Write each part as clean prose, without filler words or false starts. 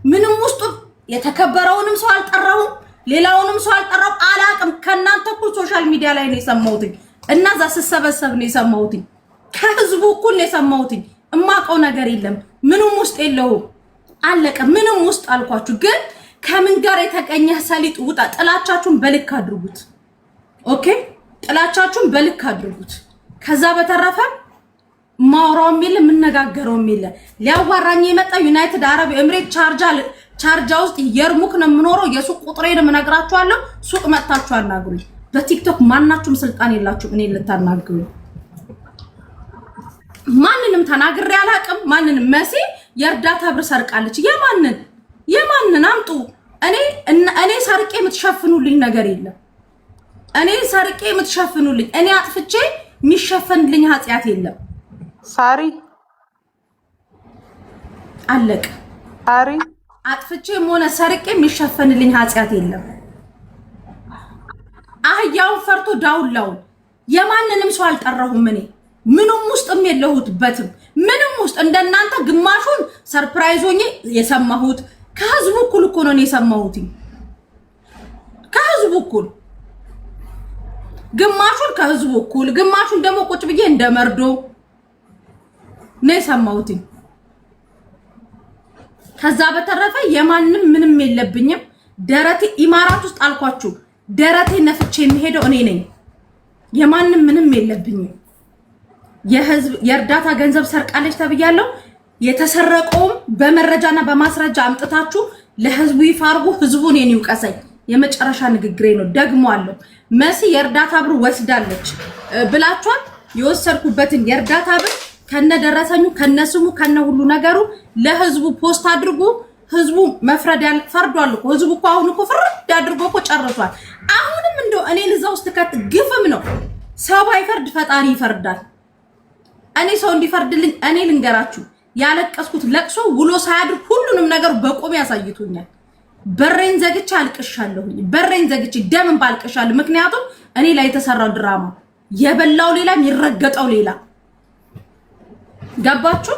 ምንም ውስጥ የተከበረውንም ሰው አልጠራሁም ሌላውንም ሰው አልጠራው አላቅም ከናንተ እኮ ሶሻል ሚዲያ ላይ ነው የሰማሁት እና ዛ ስሰበሰብ ነው የሰማሁት ከህዝቡ እኩል ነው የሰማሁት እማቀው ነገር የለም ምንም ውስጥ የለው አለቀ ምንም ውስጥ አልኳችሁ ግን ከምን ጋር የተቀኘ ሰሊጥ ውጣ ጥላቻችሁን በልክ አድርጉት ኦኬ ጥላቻችሁን በልክ አድርጉት ከዛ በተረፈ ማውራውም የለ ምንነጋገረውም የለ ሊያዋራኝ የመጣ ዩናይትድ አረብ ኤምሬት ቻርጃ ውስጥ የርሙክ ነው የምኖረው የሱቅ ቁጥሬን ምነግራችኋለሁ ሱቅ መጣችሁ አናግሩኝ በቲክቶክ ማናችሁም ስልጣን የላችሁ እኔ ልታናግሩ ማንንም ተናግሬ አላቅም ማንንም መሲ የርዳታ ብር ሰርቃለች የማንን አምጡ እኔ ሰርቄ የምትሸፍኑልኝ ነገር የለም እኔ ሰርቄ የምትሸፍኑልኝ እኔ አጥፍቼ የሚሸፈንልኝ ኃጢያት የለም ሳሪ አለቅ ሳሪ አጥፍቼም ሆነ ሰርቄ የሚሸፈንልኝ ኃጢያት የለም አህያውን ፈርቶ ዳውላው የማንንም ሰው አልጠራሁም እኔ ምንም ውስጥም የለሁትበትም ምንም ውስጥ እንደናንተ ግማሹን ሰርፕራይዝ ሆኜ የሰማሁት ከህዝቡ እኩል እኮ ነው የሰማሁት ከህዝቡ እኩል ግማሹን ከህዝቡ እኩል ግማሹን ደግሞ ቁጭ ብዬ እንደመርዶ ነው የሰማሁት ከዛ በተረፈ የማንንም ምንም የለብኝም ደረቴ ኢማራት ውስጥ አልኳችሁ ደረቴ ነፍቼ የሚሄደው እኔ ነኝ የማንንም ምንም የለብኝም የህዝብ የርዳታ ገንዘብ ሰርቃለች ተብያለሁ የተሰረቀውም በመረጃና በማስረጃ አምጥታችሁ ለህዝቡ ይፋርጉ ህዝቡን የኔ ይውቀሰኝ የመጨረሻ ንግግሬ ነው ደግሞ አለው መሲ የርዳታ ብር ወስዳለች ብላችኋል የወሰድኩበትን የርዳታ ብር ከነደረሰኙ ከነስሙ ከነ ሁሉ ነገሩ ለህዝቡ ፖስት አድርጉ ህዝቡ መፍረድ ፈርዷል እኮ ህዝቡ እኮ አሁን እኮ ፍርድ አድርጎ እኮ ጨርሷል አሁንም እንደው እኔ ልዛው ስተከት ግፍም ነው ሰው ባይፈርድ ፈጣሪ ይፈርዳል እኔ ሰው እንዲፈርድልኝ እኔ ልንገራችሁ ያለቀስኩት ለቅሶ ውሎ ሳያድር ሁሉንም ነገር በቆም ያሳይቶኛል በሬን ዘግቼ አልቅሻለሁ በሬን ዘግቼ ደምን ባልቅሻለሁ ምክንያቱም እኔ ላይ የተሰራው ድራማ የበላው ሌላ የሚረገጠው ሌላ ገባችሁ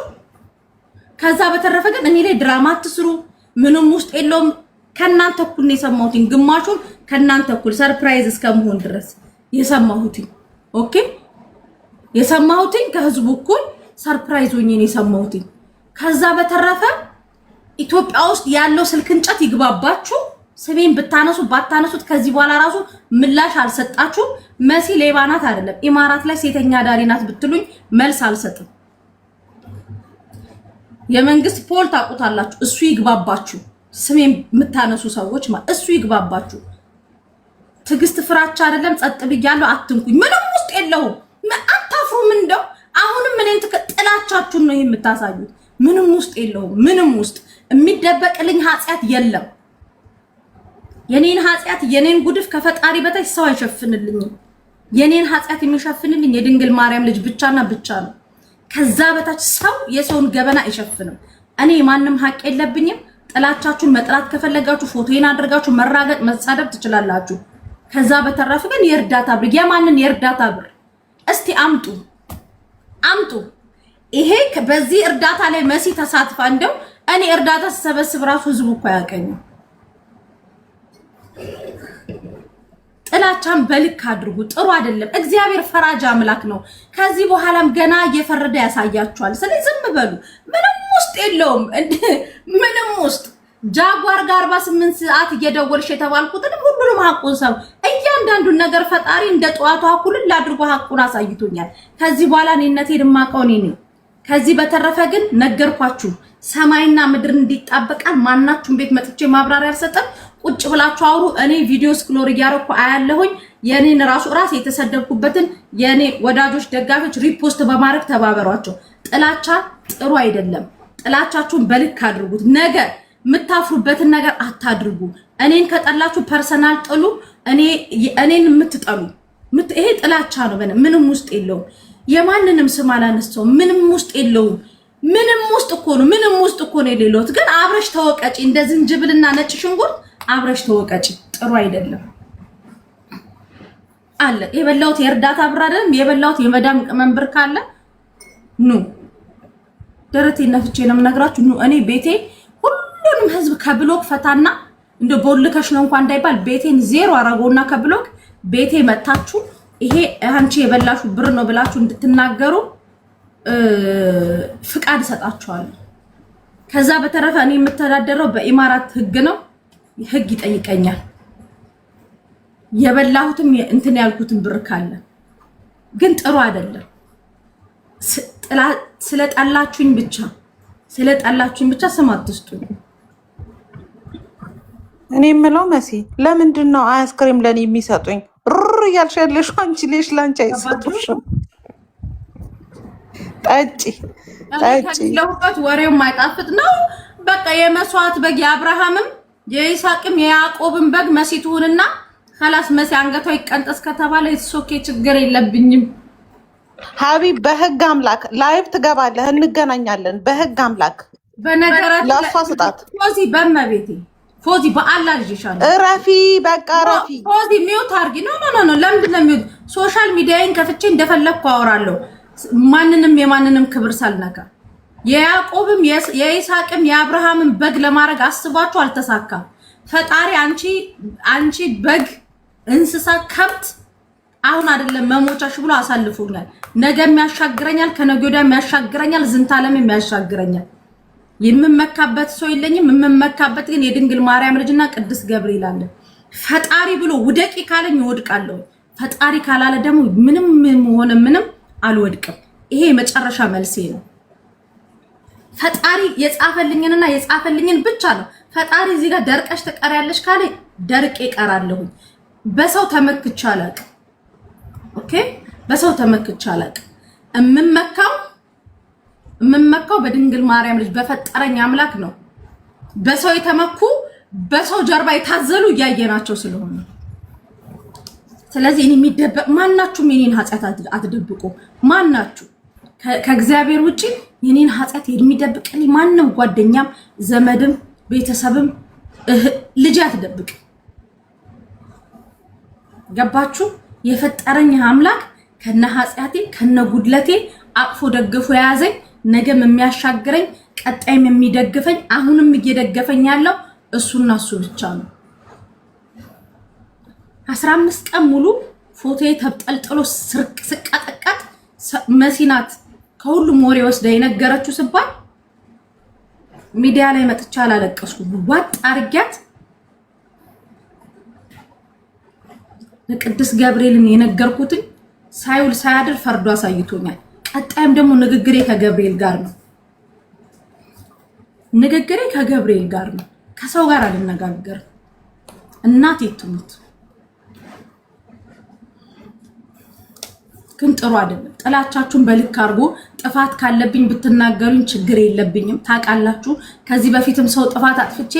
ከዛ በተረፈ ግን እኔ ላይ ድራማ አትስሩ ምንም ውስጥ የለውም ከናንተ እኩል ነው የሰማሁት ግማሹን ከናንተ እኩል ሰርፕራይዝ እስከመሆን ድረስ የሰማሁት ኦኬ የሰማሁት ከህዝቡ እኩል ሰርፕራይዝ ሆኜ ነው የሰማሁት ከዛ በተረፈ ኢትዮጵያ ውስጥ ያለው ስልክ እንጨት ይግባባችሁ ስሜን ብታነሱ ባታነሱት ከዚህ በኋላ ራሱ ምላሽ አልሰጣችሁ መሲ ሌባናት አይደለም ኢማራት ላይ ሴተኛ ዳሪናት ብትሉኝ መልስ አልሰጥም የመንግስት ፖል ታቁታላችሁ እሱ ይግባባችሁ ስሜን የምታነሱ ሰዎች እሱ ይግባባችሁ ትግስት ፍራቻ አይደለም ጸጥ ብያለሁ አትንኩኝ ምንም ውስጥ የለውም አታፍሩም እንደው አሁንም እኔን ጥላቻችሁን ነው የምታሳዩት ምንም ውስጥ የለውም ምንም ውስጥ የሚደበቅልኝ ኃጢያት የለም የኔን ኃጢያት የኔን ጉድፍ ከፈጣሪ በታች ሰው አይሸፍንልኝም የኔን ኃጢያት የሚሸፍንልኝ የድንግል ማርያም ልጅ ብቻና ብቻ ነው ከዛ በታች ሰው የሰውን ገበና አይሸፍንም እኔ ማንንም ሀቅ የለብኝም ጥላቻችሁን መጥራት ከፈለጋችሁ ፎቶዬን አድርጋችሁ መራገጥ መሳደብ ትችላላችሁ ከዛ በተረፈ ግን የርዳታ ብር የማንን የርዳታ ብር እስቲ አምጡ ይሄ በዚህ እርዳታ ላይ መሲ ተሳትፋ እንደው እኔ እርዳታ ሰበስብ ራሱ ህዝቡ እኮ ያቀኝ ጥላቻን በልክ አድርጉ ጥሩ አይደለም እግዚአብሔር ፈራጅ አምላክ ነው ከዚህ በኋላም ገና እየፈረደ ያሳያችኋል ስለዚህ ዝም በሉ ምንም ውስጥ የለውም ምንም ውስጥ ጃጓር ጋር 48 ሰዓት እየደወልሽ የተባልኩትን ሁሉንም ሐቁን ሰው እያንዳንዱን ነገር ፈጣሪ እንደ ጧቷ ሁሉ አድርጎ ሐቁን አሳይቶኛል ከዚህ በኋላ እኔነቴ ድማቀው ነኝ ከዚህ በተረፈ ግን ነገርኳችሁ ሰማይና ምድር እንዲጣበቃል ማናችሁም ቤት መጥቼ ማብራሪያ አልሰጠም ቁጭ ብላችሁ አውሩ እኔ ቪዲዮ ስክሮል ያረኩ አያለሁኝ የኔን ራስ የተሰደብኩበትን የኔ ወዳጆች ደጋፊዎች ሪፖስት በማድረግ ተባበሯቸው ጥላቻ ጥሩ አይደለም ጥላቻችሁን በልክ አድርጉት ነገ ምታፍሩበትን ነገር አታድርጉ እኔን ከጠላችሁ ፐርሰናል ጥሉ እኔን የምትጠሉ ይሄ ጥላቻ ነው ምንም ውስጥ የለውም የማንንም ስም አላነሳው ምንም ውስጥ የለውም ምንም ውስጥ እኮ ነው የሌሎት ግን አብረሽ ተወቀጪ እንደ ዝንጅብልና ነጭ ሽንኩርት አብረሽ ተወቀጪ ጥሩ አይደለም አለ የበላውት የርዳታ ብር አይደለም የበላውት የመዳም ቅመም ብር ካለ ኑ ደረቴ ነፍቼ ነው የምነግራችሁ ኑ እኔ ቤቴ ሁሉንም ህዝብ ከብሎክ ፈታና እንደ ቦልከሽ ነው እንኳን እንዳይባል ቤቴን ዜሮ አረጎና ከብሎክ ቤቴ መታችሁ ይሄ አንቺ የበላሹ ብር ነው ብላችሁ እንድትናገሩ ፍቃድ ሰጣችኋለሁ። ከዛ በተረፈ እኔ የምተዳደረው በኢማራት ህግ ነው። ህግ ይጠይቀኛል። የበላሁትም እንትን ያልኩትን ብር ካለ ግን ጥሩ አይደለም። ስለጠላችሁኝ ብቻ ስም አትስጡኝ። እኔ የምለው መሲ ለምንድን ነው አይስክሪም ለኔ የሚሰጡኝ? ሩር እያልሻለሽ አንቺ ልጅ ላንቺ አይሰጡሽም። ጠጪ ለውቀት ወሬው ማይጣፍጥ ነው። በቃ የመስዋዕት በግ የአብርሃምም የይስሐቅም የያዕቆብም በግ መሲ ትሁንና خلاص መሲ አንገቷ ይቀንጠስ ከተባለ ሶኬ ችግር የለብኝም። ሀቢብ በህግ አምላክ ላይቭ ትገባለህ፣ እንገናኛለን። በህግ አምላክ በነገራችን ለሷ ስጣት። ፎዚ በመቤቴ ፎዚ በአላህ ልጅሻለሁ። እረፊ በቃ እረፊ። ፎዚ ሚውት አርጊ። ኖ ለምንድን ነው ሚውት? ሶሻል ሚዲያዬን ከፍቼ እንደፈለኩ አወራለሁ። የማንንም ክብር ሳልነካ የያዕቆብም የይስሐቅም የአብርሃምም በግ ለማድረግ አስባችሁ አልተሳካም። ፈጣሪ አንቺ በግ እንስሳ ከብት አሁን አይደለም መሞቻሽ ብሎ አሳልፎኛል። ነገም ያሻግረኛል፣ ከነገ ወዲያም ያሻግረኛል፣ ዝንታለምም ያሻግረኛል። የምመካበት ሰው የለኝም። የምመካበት ግን የድንግል ማርያም ልጅና ቅዱስ ገብርኤል አለ። ፈጣሪ ብሎ ውደቂ ካለኝ እወድቃለሁ። ፈጣሪ ካላለ ደግሞ ምንም አልወድቅም። ይሄ የመጨረሻ መልሴ ነው። ፈጣሪ የጻፈልኝን ብቻ ነው። ፈጣሪ እዚህ ጋር ደርቀሽ ትቀሪያለሽ ካለ ደርቄ እቀራለሁ። በሰው ተመክቼ አላውቅም። ኦኬ፣ በሰው ተመክቼ አላውቅም። እምመካው በድንግል ማርያም ልጅ በፈጠረኝ አምላክ ነው። በሰው የተመኩ በሰው ጀርባ የታዘሉ እያየናቸው ስለሆነ ስለዚህ እኔ የሚደበቅ ማናችሁም የኔን ኃጢአት አትደብቁ። ማናችሁ ከእግዚአብሔር ውጪ የኔን ኃጢአት የሚደብቅልኝ ማንም ጓደኛም ዘመድም ቤተሰብም ልጅ አትደብቅ። ገባችሁ? የፈጠረኝ አምላክ ከነ ኃጢአቴ ከነ ጉድለቴ አቅፎ ደግፎ የያዘኝ ነገም የሚያሻግረኝ ቀጣይም የሚደግፈኝ አሁንም እየደገፈኝ ያለው እሱና እሱ ብቻ ነው። 15 ቀን ሙሉ ፎቶዬ ተብጠልጥሎ ስቀጠቀጥ መሲናት ከሁሉም ወሬ ወስዳ የነገረችው ስባል ሚዲያ ላይ መጥቻ አላለቀስኩም። ዋጥ አርጊያት ለቅዱስ ገብርኤልን የነገርኩትን ሳይውል ሳያድር ፈርዶ አሳይቶኛል። ቀጣይም ደግሞ ንግግሬ ከገብርኤል ጋር ነው። ከሰው ጋር አልነጋገርም። እናቴ ትሙት ግን ጥሩ አይደለም። ጥላቻችሁን በልክ አድርጎ ጥፋት ካለብኝ ብትናገሩኝ ችግር የለብኝም። ታውቃላችሁ ከዚህ በፊትም ሰው ጥፋት አጥፍቼ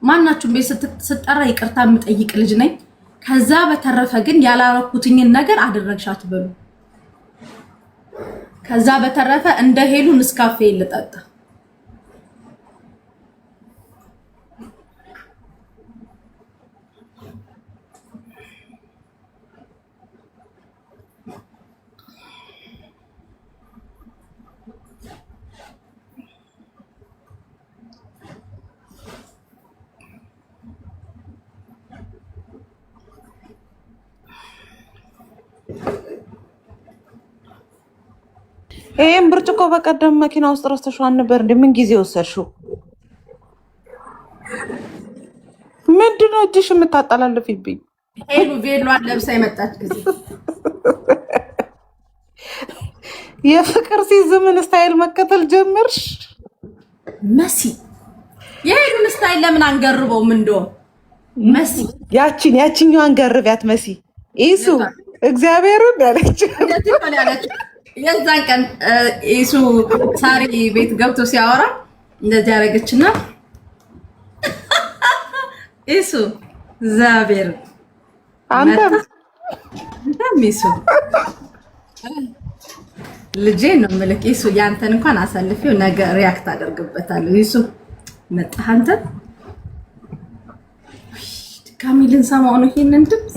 ማናችሁም ቤት ስትጠራ ይቅርታ የምጠይቅ ልጅ ነኝ። ከዛ በተረፈ ግን ያላረኩትኝን ነገር አደረግሻት በሉ። ከዛ በተረፈ እንደ ሄሉ ንስካፌ ልጠጣ ይሄን ብርጭቆ በቀደም መኪና ውስጥ ረስተሽው ነበር እንዴ? ምን ጊዜ ወሰድሽው? ምንድነው እጅሽ የምታጠላልፊብኝ? ሄሉ ቬሏን ለብሳ የመጣች ጊዜ የፍቅር ሲዝምን ስታይል መከተል ጀመርሽ መሲ። የሄሉን ስታይል ለምን አንገርበውም? እንደው መሲ ያቺኛዋን ገርቢያት መሲ ኢሱ እግዚአብሔርን ያለች የዛን ቀን ኢሱ ሳሪ ቤት ገብቶ ሲያወራ እንደዚህ ያደረገችና ኢሱ እግዚአብሔር አንተም ኢሱ ልጄ ነው መልክ ኢሱ ያንተን እንኳን አሳልፊው ነገ ሪያክት አደርግበታለሁ። ኢሱ መጣህ አንተ ካሚልን ሰማው ነው ይሄንን ድምፅ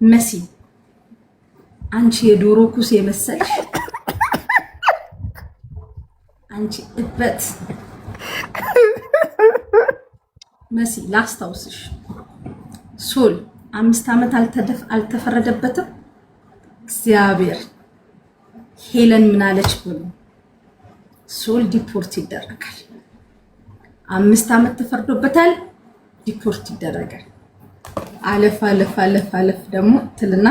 መሲ አንቺ የዶሮ ኩስ የመሰልሽ አንቺ እበት መሲ ላስታውስሽ፣ ሶል 5 ዓመት አልተፈረደበትም። እግዚአብሔር ሄለን ምን አለች ብሎ ሶል ዲፖርት ይደረጋል። 5 ዓመት ተፈርዶበታል፣ ዲፖርት ይደረጋል። አለፍ ደግሞ ትልና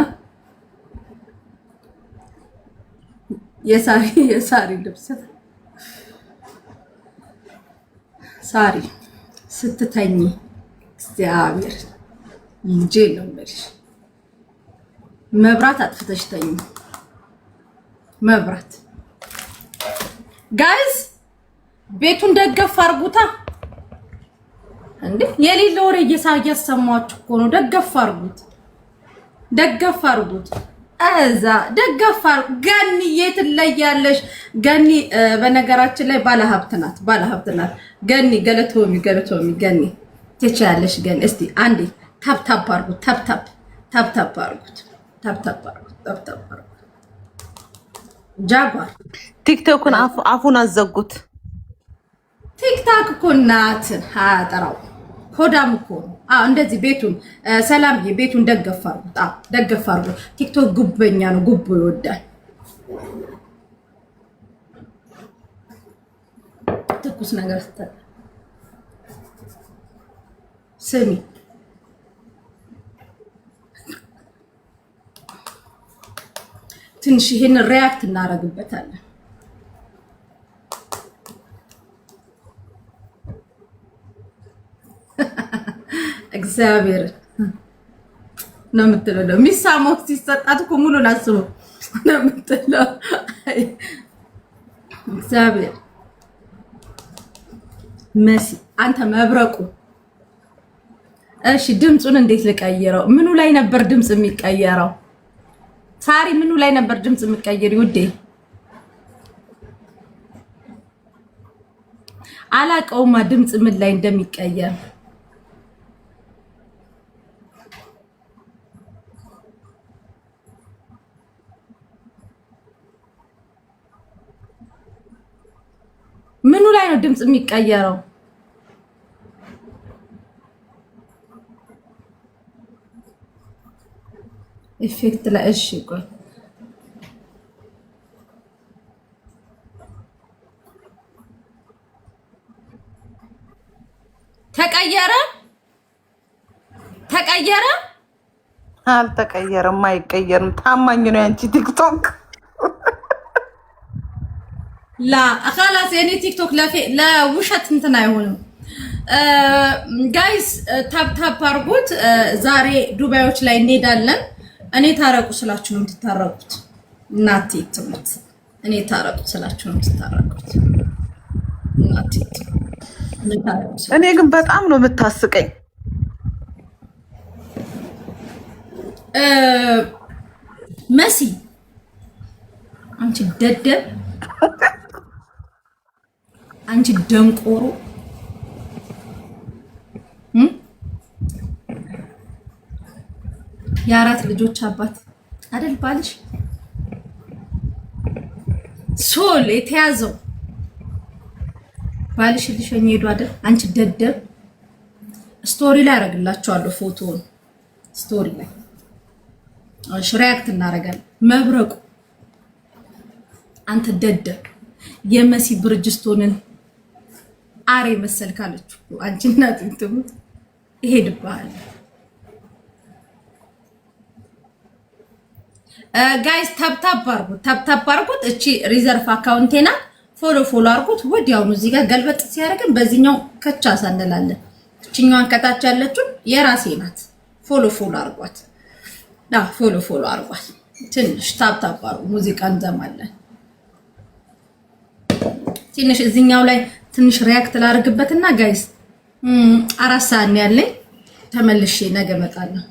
የሳሪ ልብስ ሳሪ ስትተኝ እግዚአብሔር ልጄ ነው የምልሽ፣ መብራት አጥፍተሽ ተኝ። መብራት ጋይዝ ቤቱን ደገፍ አርጉታ እንዴ! የሌለ ወሬ እያሰማችሁ እኮ ነው። ደገፍ አርጉት። እዛ ደገፍ ገኒ የት ትለያለሽ? ገኒ በነገራችን ላይ ባለሀብት ናት። ገኒ ገለቶሚ ገኒ ትችያለሽ። ገኒ እስቲ አንዴ ታፕ አርጉት። ጃጓር ቲክቶክን አፉን አዘጉት። ቲክታክ እኮ እናትን አጠራው ሆዳም እኮ ነው። እንደዚህ ቤቱን ሰላምዬ ቤቱን ደገፍ አርጉት። ቲክቶክ ጉበኛ ነው፣ ጉቦ ይወዳል። ትኩስ ነገር ስሚ ትንሽ ይሄን ሪያክት እናደርግበታለን። እግዚአብሔር ነው የምትለው። የሚሳመው ሲሰጣት እኮ ሙሉን አስበው ነው የምትለው። እግዚአብሔር መሲ አንተ መብረቁ። እሺ ድምፁን እንዴት ልቀይረው? ምኑ ላይ ነበር ድምፅ የሚቀየረው? ሳሪ ምኑ ላይ ነበር ድምፅ የሚቀየር? ውዴ አላቀውማ ድምፅ ምን ላይ እንደሚቀየር። ምኑ ላይ ነው ድምፅ የሚቀየረው? ኢፌክት ላይ እሺ፣ ቆይ ተቀየረ? አልተቀየረም፣ አይቀየርም። ታማኝ ነው ያንቺ ቲክቶክ። ላ خلاص የኔ ቲክቶክ ለውሸት እንትን አይሆንም። ጋይስ ታፕ አርጉት። ዛሬ ዱባዮች ላይ እንሄዳለን። እኔ ታረቁ ስላችሁ ነው የምትታረቁት። እናቴ ትሙት። እኔ ታረቁ ስላችሁ ነው የምትታረቁት። እናቴ እኔ ግን በጣም ነው የምታስቀኝ። መሲ አንቺ ደደብ፣ አንቺ ደንቆሮ የአራት ልጆች አባት አይደል ባልሽ? ሶል የተያዘው ባልሽ ልሽኝ ሄዱ አይደል? አንቺ ደደብ። ስቶሪ ላይ አረግላችኋለሁ ፎቶውን፣ ስቶሪ ላይ ሪያክት እናረጋለን። መብረቁ አንተ ደደብ የመሲ ብርጅስቶንን አሬ መሰልካለች። አንቺ እናት እንትሙት ይሄድብሃል። ጋይስ ታፕታፕ አርጉት። እቺ ሪዘርቭ አካውንቴና ፎሎ አርጉት። ወዲያውኑ እዚህ ጋር ገልበጥ ሲያደርግን በዚህኛው ከቻሳ እንላለን። እቺኛዋን ከታች ያለችው የራሴ ናት። ፎሎ አርጓት። ፎሎ አርጓት። ትንሽ ታፕታፕ አርጉ። ሙዚቃ እንዘማለን። ትንሽ እዚህኛው ላይ ትንሽ ሪያክት ላርግበትና ጋይስ 4 ሰዓት ያለኝ ተመልሼ ነገ እመጣለሁ።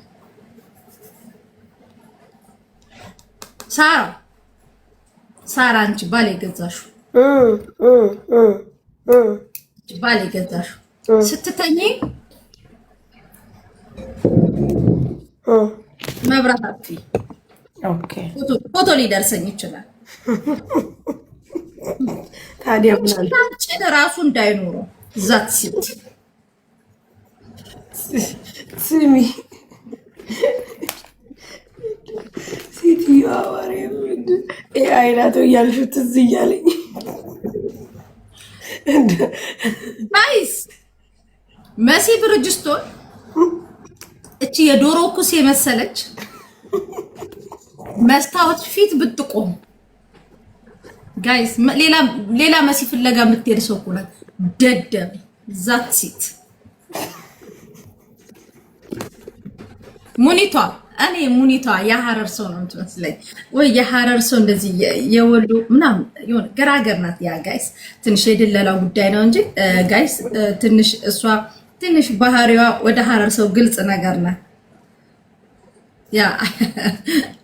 ሳራ አንቺ ባል የገዛሽው ስትተኝ መብራት አጥፊ። ኦኬ ፎቶ ሊደርሰኝ ይችላል። ታዲያ ምን አለ ራሱ እንዳይኖረው ዛት ሲት ስሚ ሴትዮዋ ማርያም አይናቶ እያልሽው ትዝ እያለኝ ናይስ መሲ ብርጅስቶን እቺ የዶሮ ኩስ የመሰለች መስታወት ፊት ብትቆም ጋይስ ሌላ መሲ ፍለጋ የምትሄድ ሰው እኮ ናት። ደደብ ዛት ሲት ሙኒቷ የሐረር ሰው ነው የምትመስለኝ፣ ወይ የሐረር ሰው እንደዚህ የወሎ ምናምን የሆነ ገራገር ናት። ያ ጋይስ ትንሽ የድለላው ጉዳይ ነው እንጂ ጋይስ ትንሽ ባህሪዋ ወደ ሐረር ሰው ግልጽ ነገር ናት። ያ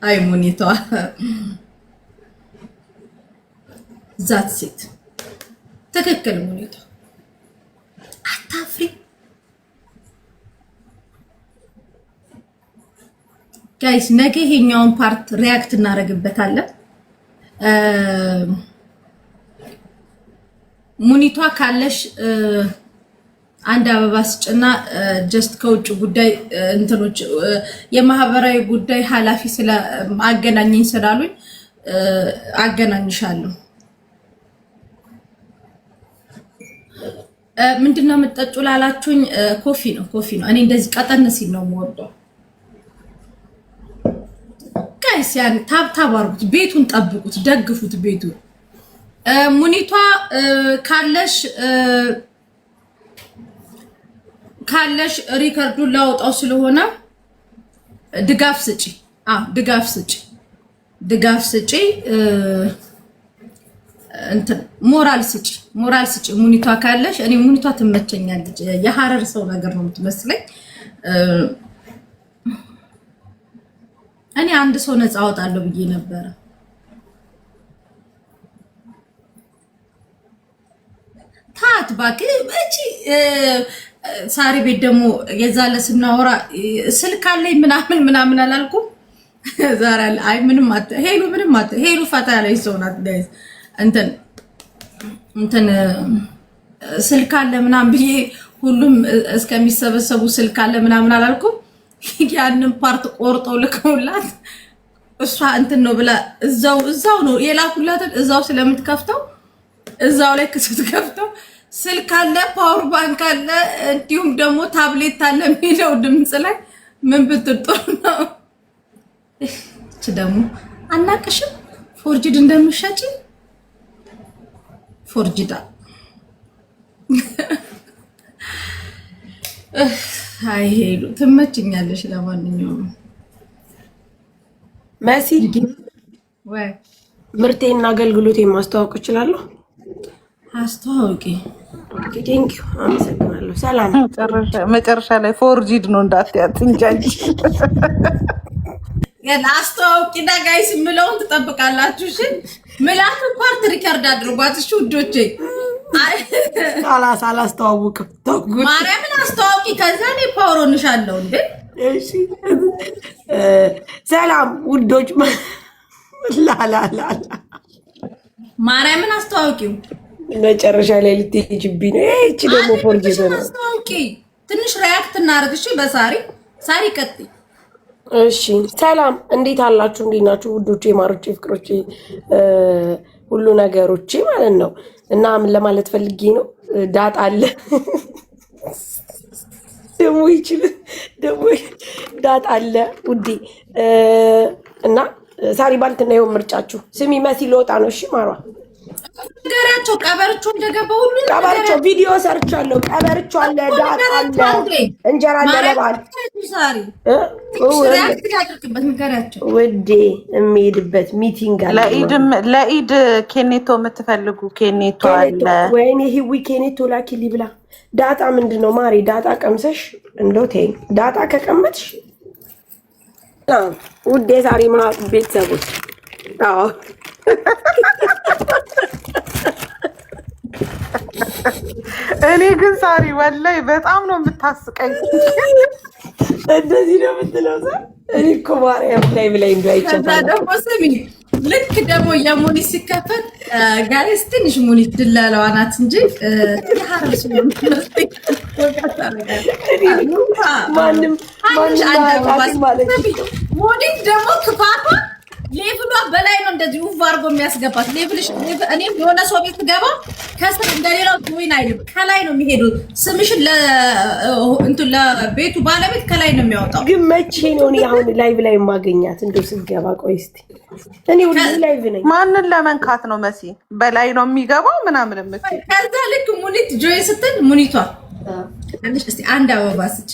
አይ ሙኒቷ ዛት ሴት ትክክል። ሙኒቷ አታፍሪ ጋይስ። ነገ ይሄኛውን ፓርት ሪያክት እናደርግበታለን። ሙኒቷ ካለሽ አንድ አበባ ስጭና ጀስት ከውጭ ጉዳይ እንትኖች የማህበራዊ ጉዳይ ኃላፊ ስለ አገናኘኝ ስላሉኝ አገናኝሻለሁ። ምንድነው የምትጠጡ ላላችሁኝ ኮፊ ነው። እኔ እንደዚህ ቀጠን ሲል ነው የምወደው። ጋይስ ያን ታብታብ አድርጉት፣ ቤቱን ጠብቁት፣ ደግፉት ቤቱን። ሙኒቷ ካለሽ ሪከርዱን ላውጣው ስለሆነ ድጋፍ ስጪ። ድጋፍ ስጪ። እንትን ሞራል ስጪ። ሙኒቷ ካለሽ እኔ ሙኒቷ ትመቸኛለች። የሐረር ሰው ነገር ነው የምትመስለኝ። እኔ አንድ ሰው ነፃ አወጣለሁ ብዬ ነበረ። ታት ባክ እቺ ሳሪ ቤት ደግሞ የዛለ ስናወራ ስልክ አለኝ ምናምን አላልኩም። ዛሬ አይ ምንም ሄሉ ፈታ ላይ ሰው ናት ጋይስ። እንትን ስልክ አለ ምናምን ብዬ ሁሉም እስከሚሰበሰቡ ስልክ አለ ምናምን አላልኩም። ያንን ፓርት ቆርጠው ልከውላት እሷ እንትን ነው ብላ እዛው ነው የላኩላትን። እዛው ስለምትከፍተው እዛው ላይ ስትከፍተው ስልክ አለ፣ ፓወር ባንክ አለ፣ እንዲሁም ደግሞ ታብሌት አለ የሚለው ድምጽ ላይ ምን ብትጥሩ ነው። እቺ ደግሞ አናቅሽም ፎርጅድ እንደምትሸጪ ፎርጅዳ አይ ሄሉ ትመችኛለሽ። ለማንኛውም መሲ ወይ ምርቴና አገልግሎቴን ማስተዋወቅ እችላለሁ? አስተዋውቂ። ቴንክ ዩ አመሰግናለሁ። ሰላም። መጨረሻ ላይ ፎርጂድ ነው እንዳትያት እንጂ አስተዋውቂና ጋይስ የምለውን ትጠብቃላችሁ። እሺ ምላክ ፓርት ሪከርድ አድርጓት። እሺ ውዶቼ አላስተዋውቅም። ማርያምን አስተዋውቂ። ከዛ እኔ ፓወሮንሻለሁ እንዴ። እሺ ሰላም ውዶች። ላላላ ማርያምን አስተዋውቂው። መጨረሻ ላይ ልትሄጂብኝ ነው። እቺ ደግሞ ፎርጂድ ነው። አስተዋውቂ። ትንሽ ሪያክት እናድርግ። እሺ በሳሪ ቀጥይ። እሺ ሰላም፣ እንዴት አላችሁ? እንዴት ናችሁ ውዶቼ፣ ማሮቼ፣ ፍቅሮቼ፣ ሁሉ ነገሮቼ ማለት ነው። እና ምን ለማለት ፈልጌ ነው፣ ዳጣ አለ ደግሞ ዳጣ አለ ውዴ። እና ሳሪ ባልትና ይሁን ምርጫችሁ። ስሚ መሲ ልወጣ ነው። እሺ ማሯ ነገራቸው ቀበርቾ እንደገባ ሁሉ ቀበርቾ ቪዲዮ ሰርቻለሁ። ቀበርቾ አለ፣ ዳጣ አለ፣ እንጀራ ለለባል ሳሪ ውዴ የሚሄድበት ሚቲንግ አለ። ለኢድ ኬኔቶ የምትፈልጉ ኬኔቶ አለ። ወይኔ ህዊ ኬኔቶ ላኪሊ ብላ። ዳጣ ምንድን ነው ማሪ? ዳጣ ቀምሰሽ እንደው ተይኝ። ዳጣ ከቀመጥሽ ውዴ ሳሪ ቤተሰቦች እኔ ግን ሳሪ ወላይ በጣም ነው የምታስቀኝ። እንደዚህ ነው የምትለው። እኔ እኮ ማርያም ላይ ብላይ እንዳይቻል ደግሞ ስሚ ልክ ደግሞ የሙኒት ሲከፈት ጋይስ ትንሽ ሙኒት ድላለዋ ናት እንጂ የሐረር ማንም ሙኒት ደግሞ ክፋቷ ሌቭሏ በላይ ነው። እንደዚህ ውብ አድርጎ የሚያስገባት ሌቭልሽ። እኔም የሆነ ሰው ቤት ገባ ከስር እንደሌላው ትዊን አይልም፣ ከላይ ነው የሚሄዱት። ስምሽን ለቤቱ ባለቤት ከላይ ነው የሚያወጣው። ግን መቼ ነው እኔ አሁን ላይቭ ላይ የማገኛት? እንደው ስገባ ቆይ እስኪ እኔ ሁሉ ላይቭ ነኝ። ማንን ለመንካት ነው መሲ? በላይ ነው የሚገባው ምናምን የምትል ከዛ ልክ ሙኒት ጆይ ስትል ሙኒቷ እስቲ አንድ አበባ ስጪ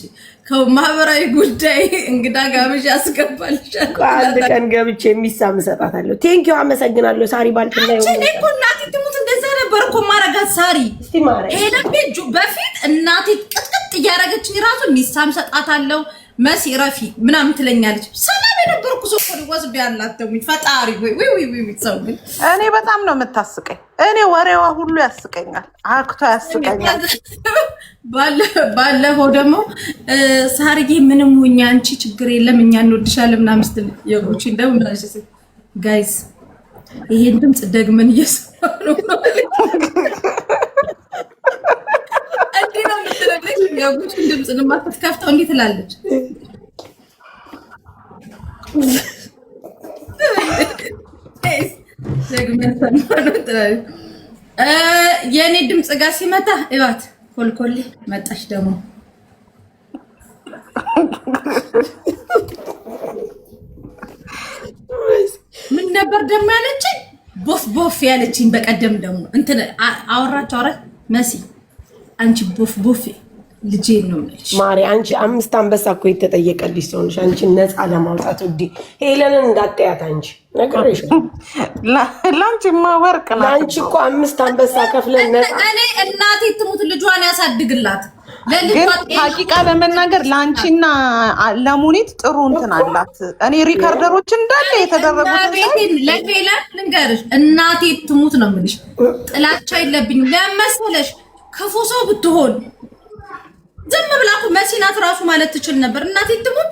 ከማህበራዊ ጉዳይ እንግዳ ጋብዥ ያስገባልሻል። አንድ ቀን ገብቼ የሚሳም እሰጣታለሁ። ቴንኪው አመሰግናለሁ። ሳሪ ባልትና እኔ እኮ እናቴ ትሙት እንደዛ ነበር እኮ ማረጋት። ሳሪ ሄለን ቤት በፊት እናቴ ቅጥቅጥ እያደረገችኝ ራሱ የሚሳም እሰጣታለሁ። መሲ ረፊ ምናምን ትለኛለች። ሰላም የነበርኩ ሰው እኮ ወስዶ ያላተው ፈጣሪ ወይ ሰው ግን እኔ በጣም ነው የምታስቀኝ። እኔ ወሬዋ ሁሉ ያስቀኛል፣ አክቷ ያስቀኛል። ባለፈው ደግሞ ሳርዬ ምንም ሁኛ አንቺ ችግር የለም እኛ እንወድሻለን ምናምን ስትል የጎቺ እንደው ጋይስ ይሄን ድምጽ ደግመን እየሰማሁ ነው። እንዴ ነው የምትለኝ? የጎቺ ድምጽ ነው ማትከፍተው እንዴ ትላለች። ደግመን ሰማሁ ትላለች። የኔ ድምጽ ጋር ሲመጣ እባት ኮልኮሌ መጣሽ ደግሞ ምን ነበር ደግሞ ያለችኝ? ቦፍ ቦፍ ያለችኝ በቀደም ደግሞ እንትን አወራችሁ። አረ መሲ አንቺ ቦፍ ቦፍ ልጄ ነው ማለት ማሪ አንቺ 5 አንበሳ እኮ የተጠየቀልሽ ሰው ነሽ። አንቺ ነፃ ለማውጣት ወዲ ሄለንን እንዳትያት አንቺ ነገርሽ ላንቺማ ወርቅ ነው። አንቺ እኮ 5 አንበሳ ከፍለን ነፃ እኔ እናቴ ትሙት ልጇን ያሳድግላት። ግን ሀቂቃ ለመናገር ላንቺና ለሙኒት ጥሩ እንትን አላት። እኔ ሪካርደሮች እንዳለ የተደረጉት ለሄለን ልንገርሽ እናቴ ትሙት ነው የምልሽ። ጥላቻ የለብኝም ለመሰለሽ ክፉ ሰው ብትሆን ዝም ብላኩ መሲናት ራሱ ማለት ትችል ነበር። እናቴ ትሙት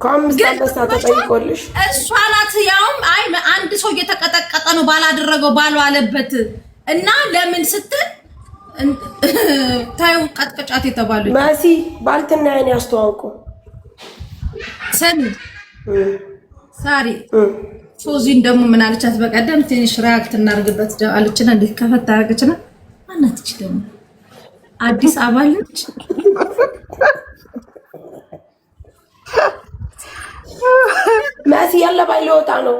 ከአምስት አንበሳ ተጠይቆልሽ እሷ ናት። ያውም አይ አንድ ሰው እየተቀጠቀጠ ነው ባላደረገው ባሉ አለበት እና ለምን ስትል ታዩ ቀጥቀጫት የተባለች መሲ ባልትና ያን ያስተዋውቁ ሰኒ ሳሪ ሶዚን ደግሞ ምን አለቻት? በቀደም ትንሽ ሪአክት እናርግበት አለችና እንዴት ከፈት አረገችና ማናት እቺ ደግሞ አዲስ አበባ ልጅ መሲ ያለ ባይለወጣ ነው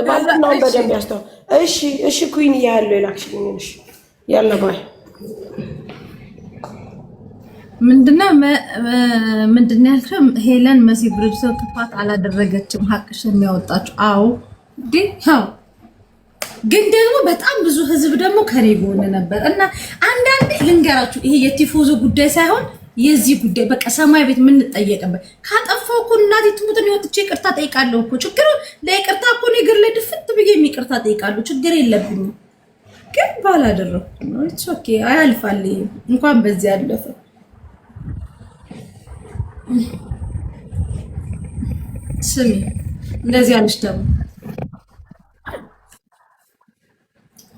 ባልናው በደንብ ያስተው። እሺ እሺ ኩይን ያለው ይላክሽልኝ። እሺ ያለ ባይ ምንድነው ያልከው? ሄለን መሲ ብርጅቶ ጥፋት አላደረገችም ሀቅሽን የሚያወጣችሁ። አዎ ግን ደግሞ በጣም ብዙ ህዝብ ደግሞ ከኔ ጎን ነበር እና አንዳንዴ ልንገራችሁ ይሄ የቲፎዞ ጉዳይ ሳይሆን የዚህ ጉዳይ በቃ ሰማይ ቤት የምንጠየቅበት ካጠፋው እኮ እናቴ ትሙትን ወጥቼ ይቅርታ ጠይቃለሁ እኮ ችግሩ ለይቅርታ እኮ ነገር ላይ ድፍት ብዬ ይቅርታ ጠይቃለሁ ችግር የለብኝም። ግን ባላደረኩ ነው ኢትስ ኦኬ አያልፋል። እንኳን በዚህ ያለፈ ስሚ እንደዚህ አለሽ ደግሞ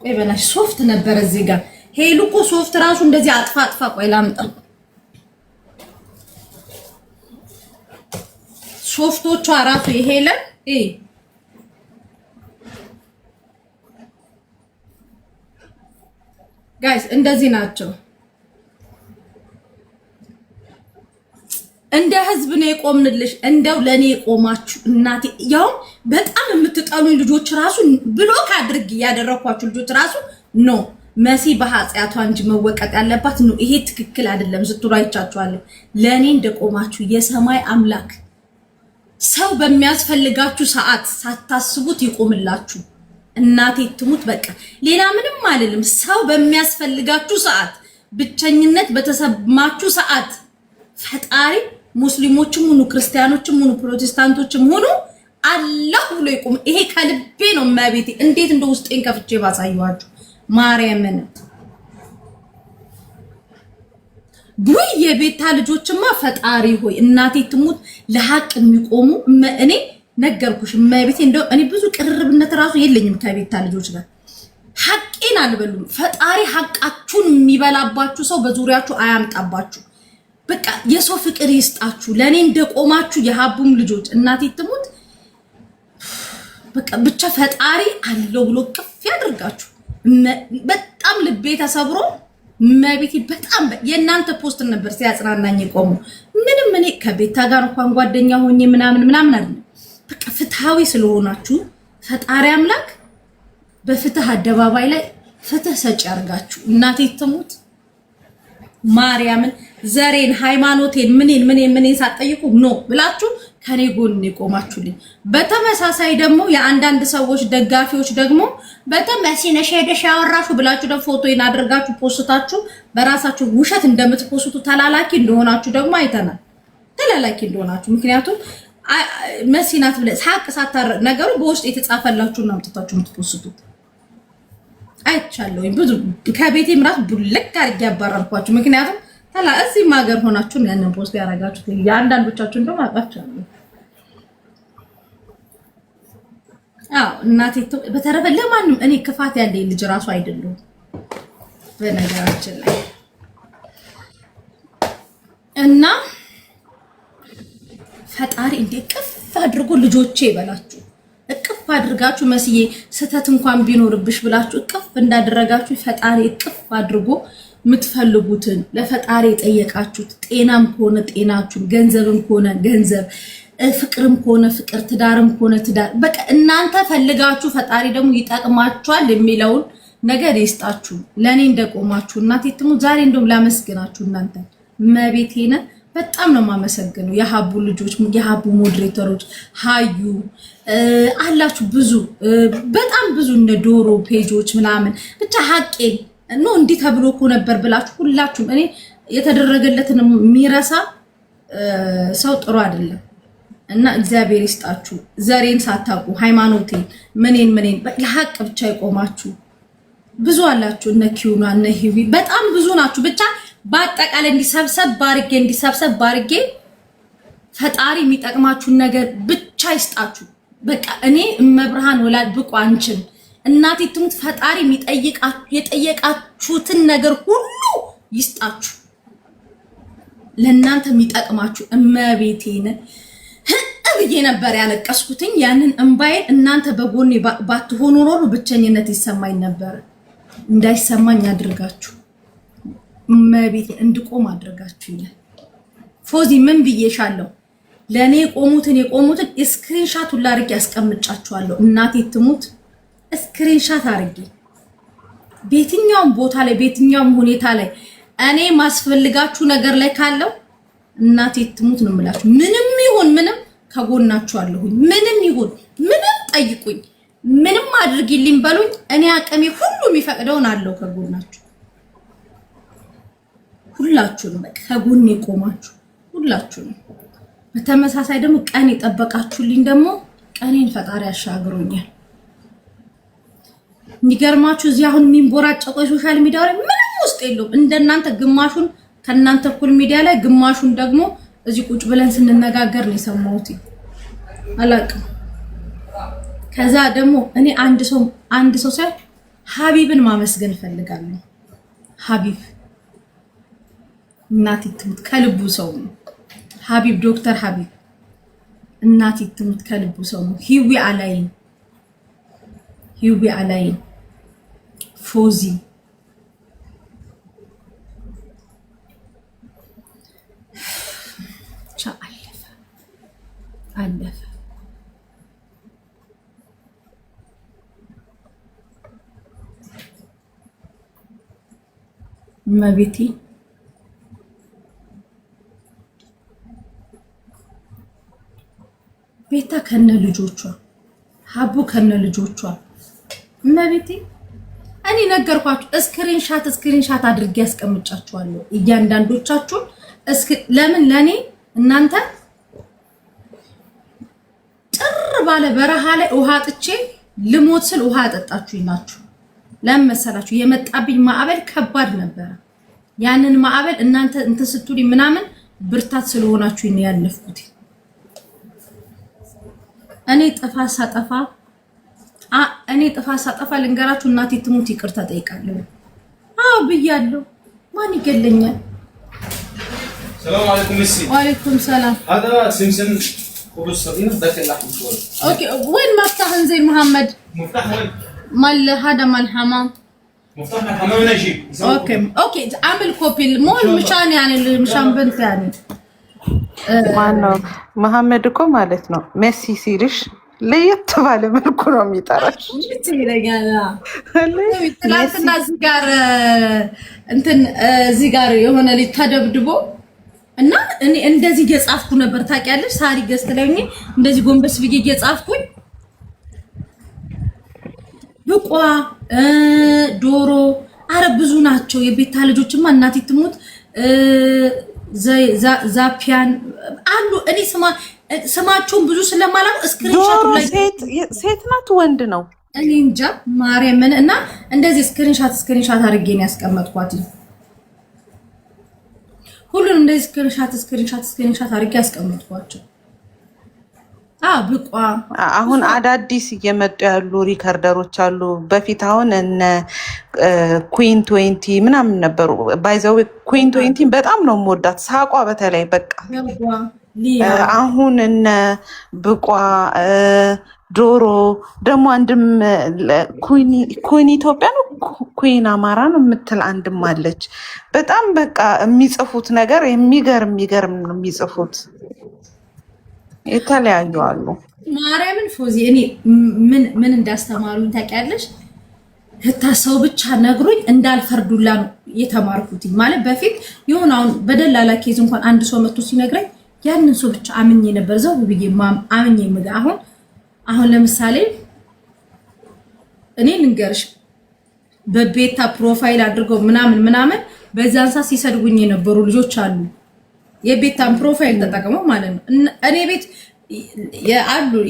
ቆይ በላሽ ሶፍት ነበር እዚህ ጋር ሄሉ እኮ ሶፍት ራሱ እንደዚህ አጥፋ ቆይ ላምጣ። ሶፍቶቹ አራቱ ይሄለን ጋይስ እንደዚህ ናቸው። እንደ ህዝብ ነው የቆምንልሽ። እንደው ለኔ የቆማችሁ እናቴ ያው በጣም የምትጠሉኝ ልጆች ራሱ ብሎክ አድርጊ ያደረኳችሁ ልጆች ራሱ ኖ መሲ በኃጢአቷ እንጂ መወቀጥ ያለባት ነው ይሄ ትክክል አይደለም ስትሉ አይቻችኋለሁ። ለኔ እንደቆማችሁ የሰማይ አምላክ ሰው በሚያስፈልጋችሁ ሰዓት ሳታስቡት ይቆምላችሁ። እናቴ ትሙት በቃ ሌላ ምንም አይደለም። ሰው በሚያስፈልጋችሁ ሰዓት ብቸኝነት በተሰማችሁ ሰዓት ፈጣሪ ሙስሊሞችም ሆኑ ክርስቲያኖችም ሆኑ ፕሮቴስታንቶችም ሆኑ አላህ ብሎ ይቆም። ይሄ ከልቤ ነው ማቤቴ። እንዴት እንደ ውስጤን ከፍቼ ባሳየዋችሁ ማርያምን ዱይ የቤታ ልጆችማ ፈጣሪ ሆይ እናቴ ትሙት ለሐቅ የሚቆሙ እኔ ነገርኩሽ እመቤቴ። እንደው እኔ ብዙ ቅርርብነት ራሱ የለኝም ከቤታ ልጆች ጋር። ሐቄን አልበሉም። ፈጣሪ ሐቃችሁን የሚበላባችሁ ሰው በዙሪያችሁ አያምጣባችሁ። በቃ የሰው ፍቅር ይስጣችሁ። ለኔ እንደቆማችሁ የሀቡም ልጆች እናቴ ትሙት በቃ ብቻ ፈጣሪ አለው ብሎ ቅፍ ያድርጋችሁ። በጣም ልቤ ተሰብሮ መቤቴ በጣም የእናንተ ፖስት ነበር ሲያጽናናኝ ቆሙ። ምንም እኔ ከቤታ ጋር እንኳን ጓደኛ ሆኜ ምናምን አይደለም። በቃ ፍትሃዊ ስለሆናችሁ ፈጣሪ አምላክ በፍትህ አደባባይ ላይ ፍትህ ሰጪ ያርጋችሁ። እናቴ ትሙት ማርያምን ዘሬን ሃይማኖቴን ምንን ሳትጠይቁ ኖ ብላችሁ ከኔ ጎን የቆማችሁልኝ። በተመሳሳይ ደግሞ የአንዳንድ ሰዎች ደጋፊዎች ደግሞ በተመሲነሽ ሄደሽ ያወራሹ ብላችሁ ደግሞ ፎቶዬን አድርጋችሁ ፖስታችሁ በራሳችሁ ውሸት እንደምትፖስቱ ተላላኪ እንደሆናችሁ ደግሞ አይተናል። ተላላኪ እንደሆናችሁ ምክንያቱም መሲናት ብለ ሳቅ ሳታረ ነገሩ በውስጥ የተጻፈላችሁና አምጥታችሁ የምትፖስቱት አይቻለሁ። ብዙ ከቤቴ ምራት ቡልክ አድርጌ ያባረርኳችሁ። ምክንያቱም እዚህ ማገር ሆናችሁ ያንን ፖስት ያረጋችሁት የአንዳንዶቻችሁ እንደውም አውቃችኋለሁ። እናቴ በተረፈ ለማንም እኔ ክፋት ያለኝ ልጅ ራሱ አይደለም በነገራችን ላይ እና ፈጣሪ እንደቅፍ አድርጎ ልጆቼ ይበላችሁ። እቅፍ አድርጋችሁ መስዬ ስተት እንኳን ቢኖርብሽ ብላችሁ እቅፍ እንዳደረጋችሁ ፈጣሪ እቅፍ አድርጎ የምትፈልጉትን ለፈጣሪ የጠየቃችሁት ጤናም ከሆነ ጤናችሁን፣ ገንዘብም ከሆነ ገንዘብ፣ ፍቅርም ከሆነ ፍቅር፣ ትዳርም ከሆነ ትዳር በቃ እናንተ ፈልጋችሁ ፈጣሪ ደግሞ ይጠቅማችኋል የሚለውን ነገር ይስጣችሁ። ለኔ እንደቆማችሁ እናቴ ትሙት ዛሬ እንደውም ላመስግናችሁ እናንተ መቤቴነ በጣም ነው የማመሰግነው። የሀቡ ልጆች የሀቡ ሞዴሬተሮች ሀዩ አላችሁ ብዙ በጣም ብዙ እነ ዶሮ ፔጆች ምናምን ብቻ ሀቄን ነው እንዲህ ተብሎ እኮ ነበር ብላችሁ ሁላችሁም እኔ የተደረገለትን የሚረሳ ሰው ጥሩ አይደለም እና እግዚአብሔር ይስጣችሁ። ዘሬን ሳታውቁ ሃይማኖቴን ምንን ለሀቅ ብቻ ይቆማችሁ ብዙ አላችሁ። እነ ኪዩና እነ ሂዊ በጣም ብዙ ናችሁ። ብቻ በአጠቃላይ እንዲሰብሰብ ባርጌ ፈጣሪ የሚጠቅማችሁን ነገር ብቻ ይስጣችሁ። በቃ እኔ እመብርሃን ወላድ ብቁ አንቺን እናቴ ትሙት ፈጣሪ የጠየቃችሁትን ነገር ሁሉ ይስጣችሁ። ለእናንተ የሚጠቅማችሁ እመቤቴን ብዬ ነበር ያለቀስኩትኝ። ያንን እንባዬን እናንተ በጎኔ ባትሆኑ ኖሮ ብቸኝነት ይሰማኝ ነበር። እንዳይሰማኝ አድርጋችሁ እመቤቴ እንድቆም አድርጋችሁ ይላል ፎዚ። ምን ብዬሻለሁ? ለኔ የቆሙትን ስክሪንሻት ሁላ አድርጌ ያስቀምጫችኋለሁ። እናቴ ትሙት ስክሪንሻት አድርጌ በየትኛውም ቦታ ላይ በየትኛውም ሁኔታ ላይ እኔ ማስፈልጋችሁ ነገር ላይ ካለው እናቴ ትሙት ነው የምላችሁ። ምንም ይሁን ምንም ከጎናችሁ አለሁኝ። ምንም ይሁን ምንም ጠይቁኝ፣ ምንም አድርጊልኝ በሉኝ። እኔ አቅሜ ሁሉ የሚፈቅደውን አለው ከጎናችሁ። ሁላችሁንም በቃ ከጎኔ ቆማችሁ ሁላችሁንም። በተመሳሳይ ደግሞ ቀን የጠበቃችሁልኝ ደግሞ ቀኔን ፈጣሪ ያሻግሮኛል። የሚገርማችሁ እዚህ አሁን የሚንቦራጨቀው የሶሻል ሚዲያ ላይ ምንም ውስጥ የለውም። እንደናንተ ግማሹን ከናንተ እኩል ሚዲያ ላይ ግማሹን ደግሞ እዚህ ቁጭ ብለን ስንነጋገር ነው የሰማሁት። አላውቅም። ከዛ ደግሞ እኔ አንድ ሰው ሳይ ሀቢብን ማመስገን እፈልጋለሁ። ሀቢብ እናቴ ትሙት ከልቡ ሰው ነው። ሀቢብ ዶክተር ሀቢብ እናቴ ትሙት ከልቡ ሰው ነው። ሂዊ አላይን ፎዚ አለፈ። መቤቴ ቤታ ከነ ልጆቿ ሀቡ ከነ ልጆቿ መቤቴ እኔ ነገርኳችሁ። ስክሪንሻት አድርጌ ያስቀምጫችኋለሁ እያንዳንዶቻችሁን። ለምን ለኔ እናንተ ጥር ባለ በረሃ ላይ ውሃ ጥቼ ልሞት ስል ውሃ አጠጣችሁኝ ናችሁ። ለምን መሰላችሁ? የመጣብኝ ማዕበል ከባድ ነበር። ያንን ማዕበል እናንተ እንትን ስትሉኝ ምናምን ብርታት ስለሆናችሁ ነው ያለፍኩት። እኔ ጥፋት ሳጠፋ ልንገራችሁ እናቴ ትሙት ይቅርታ ጠይቃለሁ። አዎ ብያለሁ። ማን ይገለኛል? السلام عليكم ميسي. وعليكم السلام. هذا سمسم خبز صغير داخل لحم شوي. اوكي وين مفتاح زين محمد؟ مفتاح وين؟ مال هذا مال الحمام. مفتاح الحمام انا اجيب. اوكي اعمل كوبي مو مشان يعني مشان بنت يعني. ማነው መሐመድ እኮ ማለት ነው ሜሲ ሲልሽ ለየት ባለ መልኩ ነው የሚጠራሽ። እሺ ይለኛል። ትላንትና እዚህ ጋር የሆነ ልጅ ተደብድቦ እና እኔ እንደዚህ እየጻፍኩ ነበር ታውቂያለሽ። ሳሪ ገዝተለኝ እንደዚህ ጎንበስ ብዬ እየጻፍኩኝ ብቋ ዶሮ አረ ብዙ ናቸው የቤታ ልጆችማ እናቴ ትሙት ዛፒያን አሉ። እኔ ስማቸውን ብዙ ስለማላውቅ ስክሪንሾት ላይ ሴት ናት ወንድ ነው እኔ እንጃ ማርያምን። እና እንደዚህ ስክሪንሾት አድርጌ ነው ያስቀመጥኳት። ሁሉንም እንደዚህ ስክሪንሾት አድርጌ ያስቀመጥኳቸው። ብቋ አሁን አዳዲስ እየመጡ ያሉ ሪከርደሮች አሉ። በፊት አሁን እነ ኩዊን 20 ምናምን ነበሩ። ባይዘው ኩዊን 20 በጣም ነው የምወዳት ሳቋ በተለይ በቃ። አሁን እነ ብቋ ዶሮ ደግሞ አንድም ኩዊን ኢትዮጵያ ነው ኩዊን አማራ ነው የምትል አንድም አለች። በጣም በቃ የሚጽፉት ነገር የሚገርም ነው የሚጽፉት። የተለያዩ አሉ። ማርያምን ፎዚ እኔ ምን እንዳስተማሩኝ ታውቂያለሽ? ሰው ብቻ ነግሮኝ እንዳልፈርዱላ ነው የተማርኩት። ማለት በፊት የሆነ አሁን በደላላ ኬዝ እንኳን አንድ ሰው መጥቶ ሲነግረኝ ያንን ሰው ብቻ አምኜ ነበር ዘው ብዬ አምኜ አሁን ለምሳሌ እኔ ልንገርሽ በቤታ ፕሮፋይል አድርገው ምናምን በዛን ሰዓት ሲሰድቡኝ የነበሩ ልጆች አሉ። የቤታን ፕሮፋይል ተጠቅመው ማለት ነው። እኔ ቤት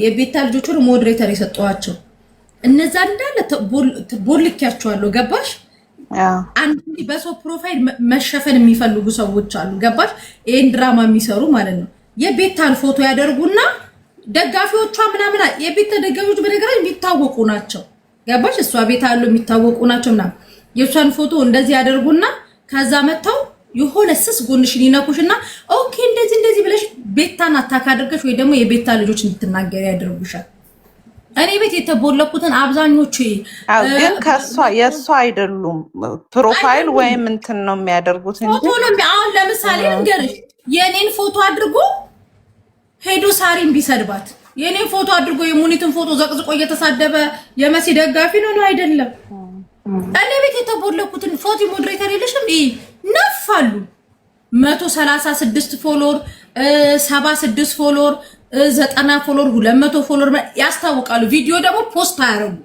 የቤታ ልጆች ሁሉ ሞዴሬተር የሰጠዋቸው እነዛ እንዳለ ቦልኪያቸዋለሁ። ገባሽ? አንድ በሰው ፕሮፋይል መሸፈን የሚፈልጉ ሰዎች አሉ። ገባሽ? ይሄን ድራማ የሚሰሩ ማለት ነው። የቤታን ፎቶ ያደርጉና ደጋፊዎቿ ምናምን የቤታ ደጋፊዎች በነገራችን የሚታወቁ ናቸው። ገባሽ? እሷ ቤት አሉ የሚታወቁ ናቸውና የሷን ፎቶ እንደዚህ ያደርጉና ከዛ መተው የሆነ ስስ ጎንሽን ይነኩሽና ኦኬ እንደዚህ ብለሽ ቤታን አታክ አድርገሽ ወይ ደግሞ የቤታ ልጆች እንድትናገሪ ያደርጉሻል። እኔ ቤት የተቦለኩትን አብዛኞቹ ግን የእሷ አይደሉም ፕሮፋይል ወይም እንትን ነው የሚያደርጉት እንጂ ፎቶ ነው። አሁን ለምሳሌ እንገርሽ የኔን ፎቶ አድርጎ ሄዶ ሳሪን ቢሰድባት የኔን ፎቶ አድርጎ የሙኒትን ፎቶ ዘቅዝቆ እየተሳደበ የመሲ ደጋፊ ነው አይደለም። እኔ ቤት የተቦለኩትን ፎቶ ሞዴሬተር የለሽም ነፋሉ 136 ፎሎወር 76 ፎሎወር 90 ፎሎወር 200 ፎሎወር ያስታውቃሉ። ቪዲዮ ደግሞ ፖስት አያረጉ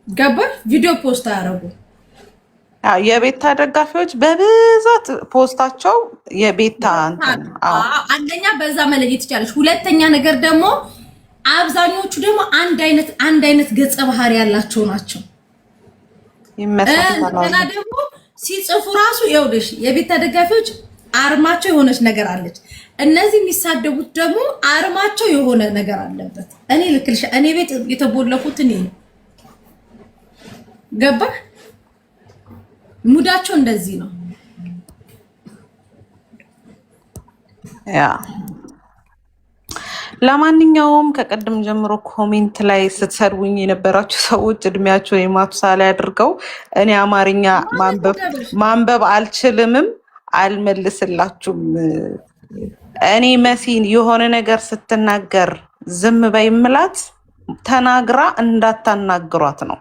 ገባሽ? ቪዲዮ ፖስት አያረጉ። የቤታ ደጋፊዎች በብዛት ፖስታቸው የቤታ አንደኛ በዛ መለየት ይቻላል። ሁለተኛ ነገር ደግሞ አብዛኞቹ ደግሞ አንድ አይነት ገጸ ባህሪ ያላቸው ናቸው። እና ደግሞ ሲጽፉ ራሱ ይኸውልሽ የቤታ ደጋፊዎች አርማቸው የሆነች ነገር አለች። እነዚህ የሚሳደቡት ደግሞ አርማቸው የሆነ ነገር አለበት። እኔ ልክልሽ እኔ ቤት የተቦለኩት እኔ ገባ ሙዳቸው እንደዚህ ነው። ያ ለማንኛውም ከቀደም ጀምሮ ኮሜንት ላይ ስትሰድቡኝ የነበራችሁ ሰዎች እድሜያቸው የማቱሳላ ያድርገው። እኔ አማርኛ ማንበብ አልችልምም አልመልስላችሁም። እኔ መሲን የሆነ ነገር ስትናገር ዝም በይምላት ተናግራ እንዳታናግሯት ነው።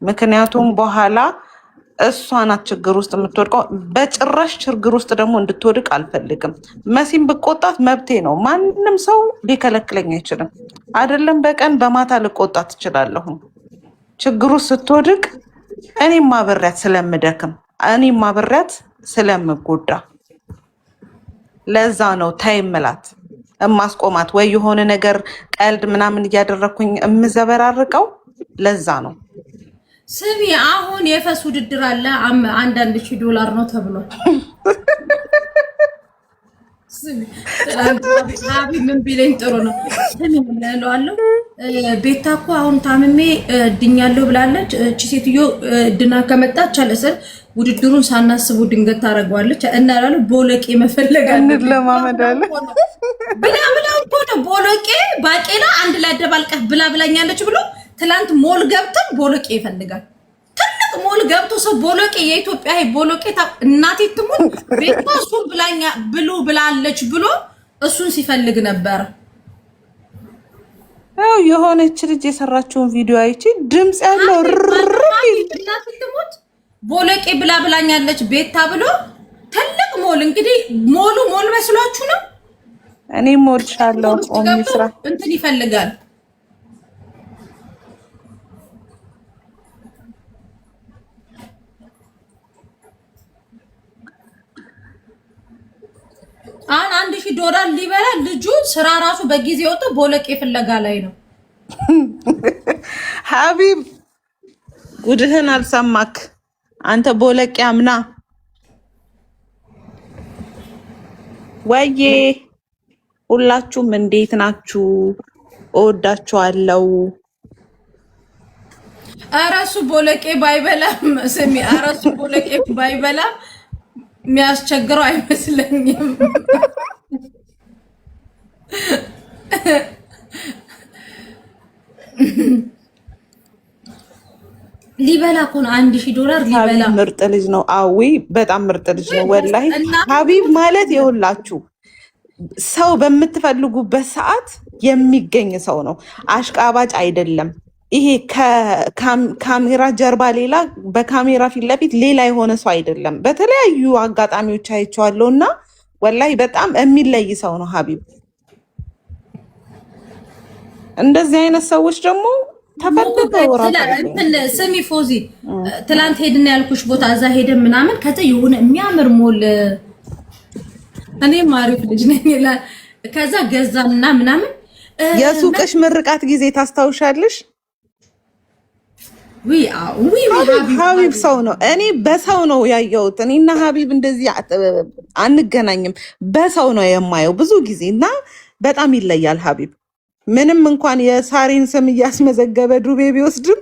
ምክንያቱም በኋላ እሷ ናት ችግር ውስጥ የምትወድቀው። በጭራሽ ችግር ውስጥ ደግሞ እንድትወድቅ አልፈልግም። መሲን ብቆጣት መብቴ ነው። ማንም ሰው ሊከለክለኝ አይችልም። አይደለም በቀን በማታ ልቆጣት እችላለሁ። ችግሩ ስትወድቅ እኔም አብሬያት ስለምደክም እኔም አብሬያት ስለምጎዳ ለዛ ነው ታይምላት እማስቆማት ወይ የሆነ ነገር ቀልድ ምናምን እያደረኩኝ እምዘበራርቀው ለዛ ነው። ስሚ አሁን የፈስ ውድድር አለ $1,000 ነው ተብሏል። ሀቢ ምን ቢለኝ ጥሩ ነው። ስሚ ምን እለዋለሁ፣ ቤታ እኮ አሁን ታምሜ ድኛለሁ ብላለች። እቺ ሴትዮ ድና ከመጣች አለሰል ውድድሩን ሳናስቡ ድንገት ታደርገዋለች እና እላለሁ ቦለቄ መፈለግ ለማመዳለ ብላ እኮ ነው ቦለቄ ባቄላ አንድ ላይ አደባልቀህ ብላ ብላኛለች ብሎ ትላንት ሞል ገብተን ቦለቄ ይፈልጋል። ትልቅ ሞል ገብቶ ሰው ቦለቄ የኢትዮጵያ ቦለቄ እናቴ ትሙት ቤታ እሱን ብላኛ ብሉ ብላለች ብሎ እሱን ሲፈልግ ነበር። ያው የሆነች ልጅ የሰራችውን ቪዲዮ አይቼ ድምጽ ያለው እናቴ ትሙት ቦለቄ ብላ ብላኛለች ቤታ ብሎ ትልቅ ሞል እንግዲህ ሞሉ ሞል መስሏችሁ ነው። እኔ ሞልሻለሁ ኦሚስራ እንትን ይፈልጋል። አሁን $1000 ሊበላ ልጁ ስራ ራሱ በጊዜ ወጥቶ ቦለቄ ፍለጋ ላይ ነው። ሀቢብ ጉድህን አልሰማክ አንተ ቦለቄ አምና ወዬ። ሁላችሁም እንዴት ናችሁ? እወዳችኋለሁ። አራሱ ቦለቄ ባይበላም ስሚ፣ አራሱ ቦለቄ ባይበላም የሚያስቸግረው አይመስለኝም። ሊበላ እኮ ነው $1000 ሊበላ። ምርጥ ልጅ ነው። አዊ በጣም ምርጥ ልጅ ነው ወላሂ። ሀቢብ ማለት የሁላችሁ ሰው በምትፈልጉበት ሰዓት የሚገኝ ሰው ነው። አሽቃባጭ አይደለም። ይሄ ከካሜራ ጀርባ ሌላ፣ በካሜራ ፊት ለፊት ሌላ የሆነ ሰው አይደለም። በተለያዩ አጋጣሚዎች አይቼዋለሁ እና ወላሂ በጣም የሚለይ ሰው ነው ሀቢብ። እንደዚህ አይነት ሰዎች ደግሞ ተፈልገው ስሚ ፎዚ፣ ትላንት ሄድን ያልኩሽ ቦታ እዛ ሄደን ምናምን ከዛ የሆነ የሚያምር ሞል እኔም አሪፍ ልጅ ነኝ ይላል። ከዛ ገዛንና ምናምን የሱቅሽ ምርቃት ጊዜ ታስታውሻለሽ? ሀቢብ ሰው ነው። እኔ በሰው ነው ያየሁት። እኔና ሀቢብ እንደዚህ አንገናኝም፣ በሰው ነው የማየው ብዙ ጊዜ እና በጣም ይለያል ሀቢብ። ምንም እንኳን የሳሪን ስም እያስመዘገበ ዱቤ ቢወስድም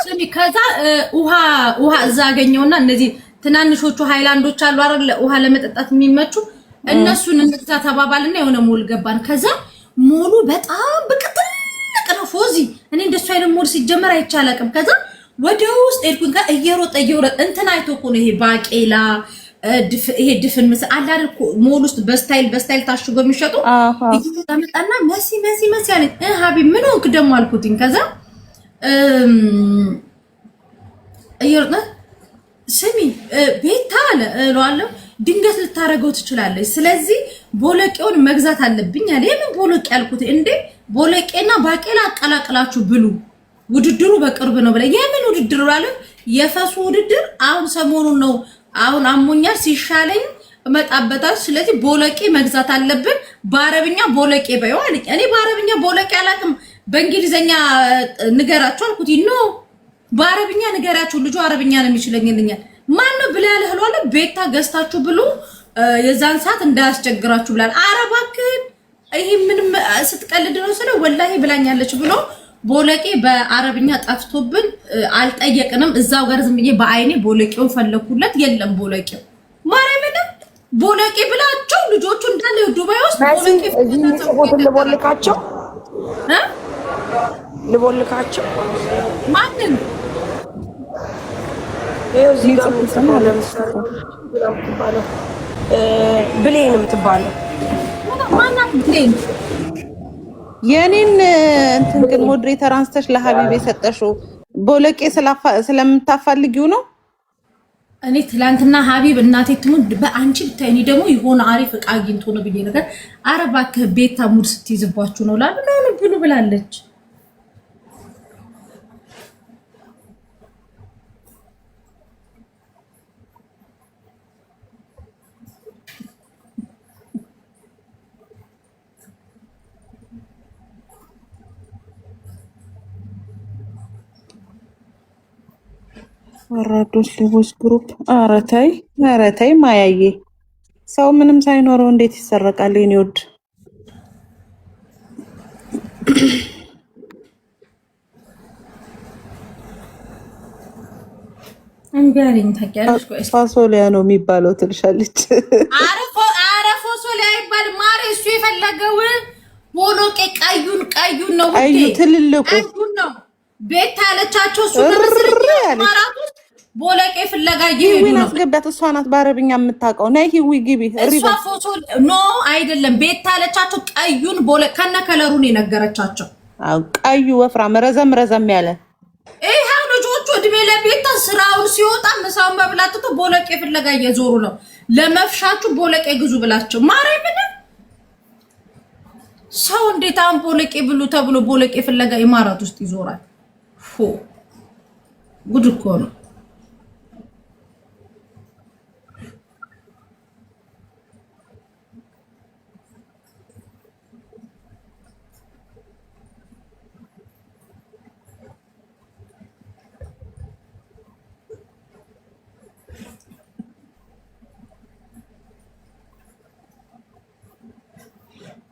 ስሚ፣ ከዛ ውሃ እዛ አገኘውና እነዚህ ትናንሾቹ ሃይላንዶች አሉ አይደል ውሃ ለመጠጣት የሚመቹ እነሱን እንግዛ ተባባልና የሆነ ሞል ገባን። ከዛ ሞሉ በጣም በቅጥልቅ ነው ፎዚ። እኔ እንደሱ አይነት ሞል ሲጀመር አይቻላቅም። ከዛ ወደ ውስጥ ሄድኩኝ። እየሮጠ እንትን አይቶ እኮ ነው ይሄ ባቄላ ይሄ ድፍን ምስ አለ አይደል ሞል ውስጥ በስታይል ታሽጎ የሚሸጡ እየተመጣና መሲ አለኝ። ሀቢብ ምን ሆንክ ደግሞ አልኩትኝ። ከዛ እየሮጠ ስሚ ቤታ አለ እለዋለሁ፣ ድንገት ልታረገው ትችላለች። ስለዚህ ቦለቄውን መግዛት አለብኝ አለ። የምን ቦለቄ አልኩት። እንዴ ቦለቄና ባቄላ አቀላቅላችሁ ብሉ፣ ውድድሩ በቅርብ ነው ብለ። የምን ውድድር አለ? የፈሱ ውድድር አሁን ሰሞኑን ነው። አሁን አሞኛል፣ ሲሻለኝ እመጣበታል። ስለዚህ ቦለቄ መግዛት አለብን። በአረብኛ ቦለቄ በይው አለኝ። እኔ በአረብኛ ቦለቄ አላውቅም፣ በእንግሊዘኛ ንገራችሁ አልኩት። ነው በአረብኛ ንገራችሁ፣ ልጁ አረብኛ ነው የሚችለኝልኛል። ማን ነው ብላ ያለ ህሏለ ቤታ ገዝታችሁ ብሉ፣ የዛን ሰዓት እንዳያስቸግራችሁ ብላል። አረባክን ይሄ ምንም ስትቀልድ ነው ስለ ወላሂ ብላኛለች ብሎ ቦለቄ በአረብኛ ጠፍቶብን አልጠየቅንም። እዛው ጋር ዝም ብዬ በአይኔ ቦለቄውን ፈለኩለት፣ የለም ቦለቄው። ማርያምን ቦለቄ ብላቸው ልጆቹ እንዳለ ዱባይ ውስጥ ቦለቄ ልቦልካቸው ልቦልካቸው ማንን ብሌን የምትባለው ማናት? ብሌን የኔን እንትን ግን ሞዴሬተር አንስተሽ ለሀቢብ የሰጠሽው ቦለቄ ስለምታፋልጊው ነው። እኔ ትላንትና ሀቢብ እናቴ ትሙን በአንቺ ብታይ እኔ ደግሞ የሆነ አሪፍ ዕቃ አግኝቶ ነው ብዬ ነገር አረባክህ ቤታ ሙድ ስትይዝባችሁ ነው ላሉ ነው ብሉ ብላለች። ወራዶች ሌቦች ግሩፕ። ኧረ ተይ ማያዬ ሰው ምንም ሳይኖረው እንዴት ይሰረቃል? የኔ ውድ እንጋሪኝ ታውቂያለሽ? ፋሶሊያ ነው የሚባለው ትልሻለች። አረ ፋሶሊያ ይባል ማሬ። እሱ የፈለገው ቦሎቄ ቀዩን ነው። ቀዩ ትልልቁ ቀዩን ነው ቤት ያለቻቸው። እሱ በመስርት ማራቱ ቦሎቄ ፍለጋ ይሄዱ ነው። አስገባት። እሷ ናት በአረብኛ የምታውቀው። ነይ ሂዊ ግቢ። እሷ ፋሶል ኖ አይደለም። ቤት ያለቻቸው ቀዩን ቦሎቄ ከነ ከለሩን የነገረቻቸው። ቀዩ ወፍራም ረዘም ያለ ይሄው ልጆቹ እድሜ ለቤት ስራውን ሲወጣ ምሳውን መብላት ትቶ ቦሎቄ ፍለጋ እየዞሩ ነው። ለመፍሻችሁ ቦሎቄ ግዙ ብላቸው ማርያም። ምን ሰው እንዴት አሁን ቦሎቄ ብሉ ተብሎ ቦሎቄ ፍለጋ ኢማራት ውስጥ ይዞራል? ጉድ እኮ ነው።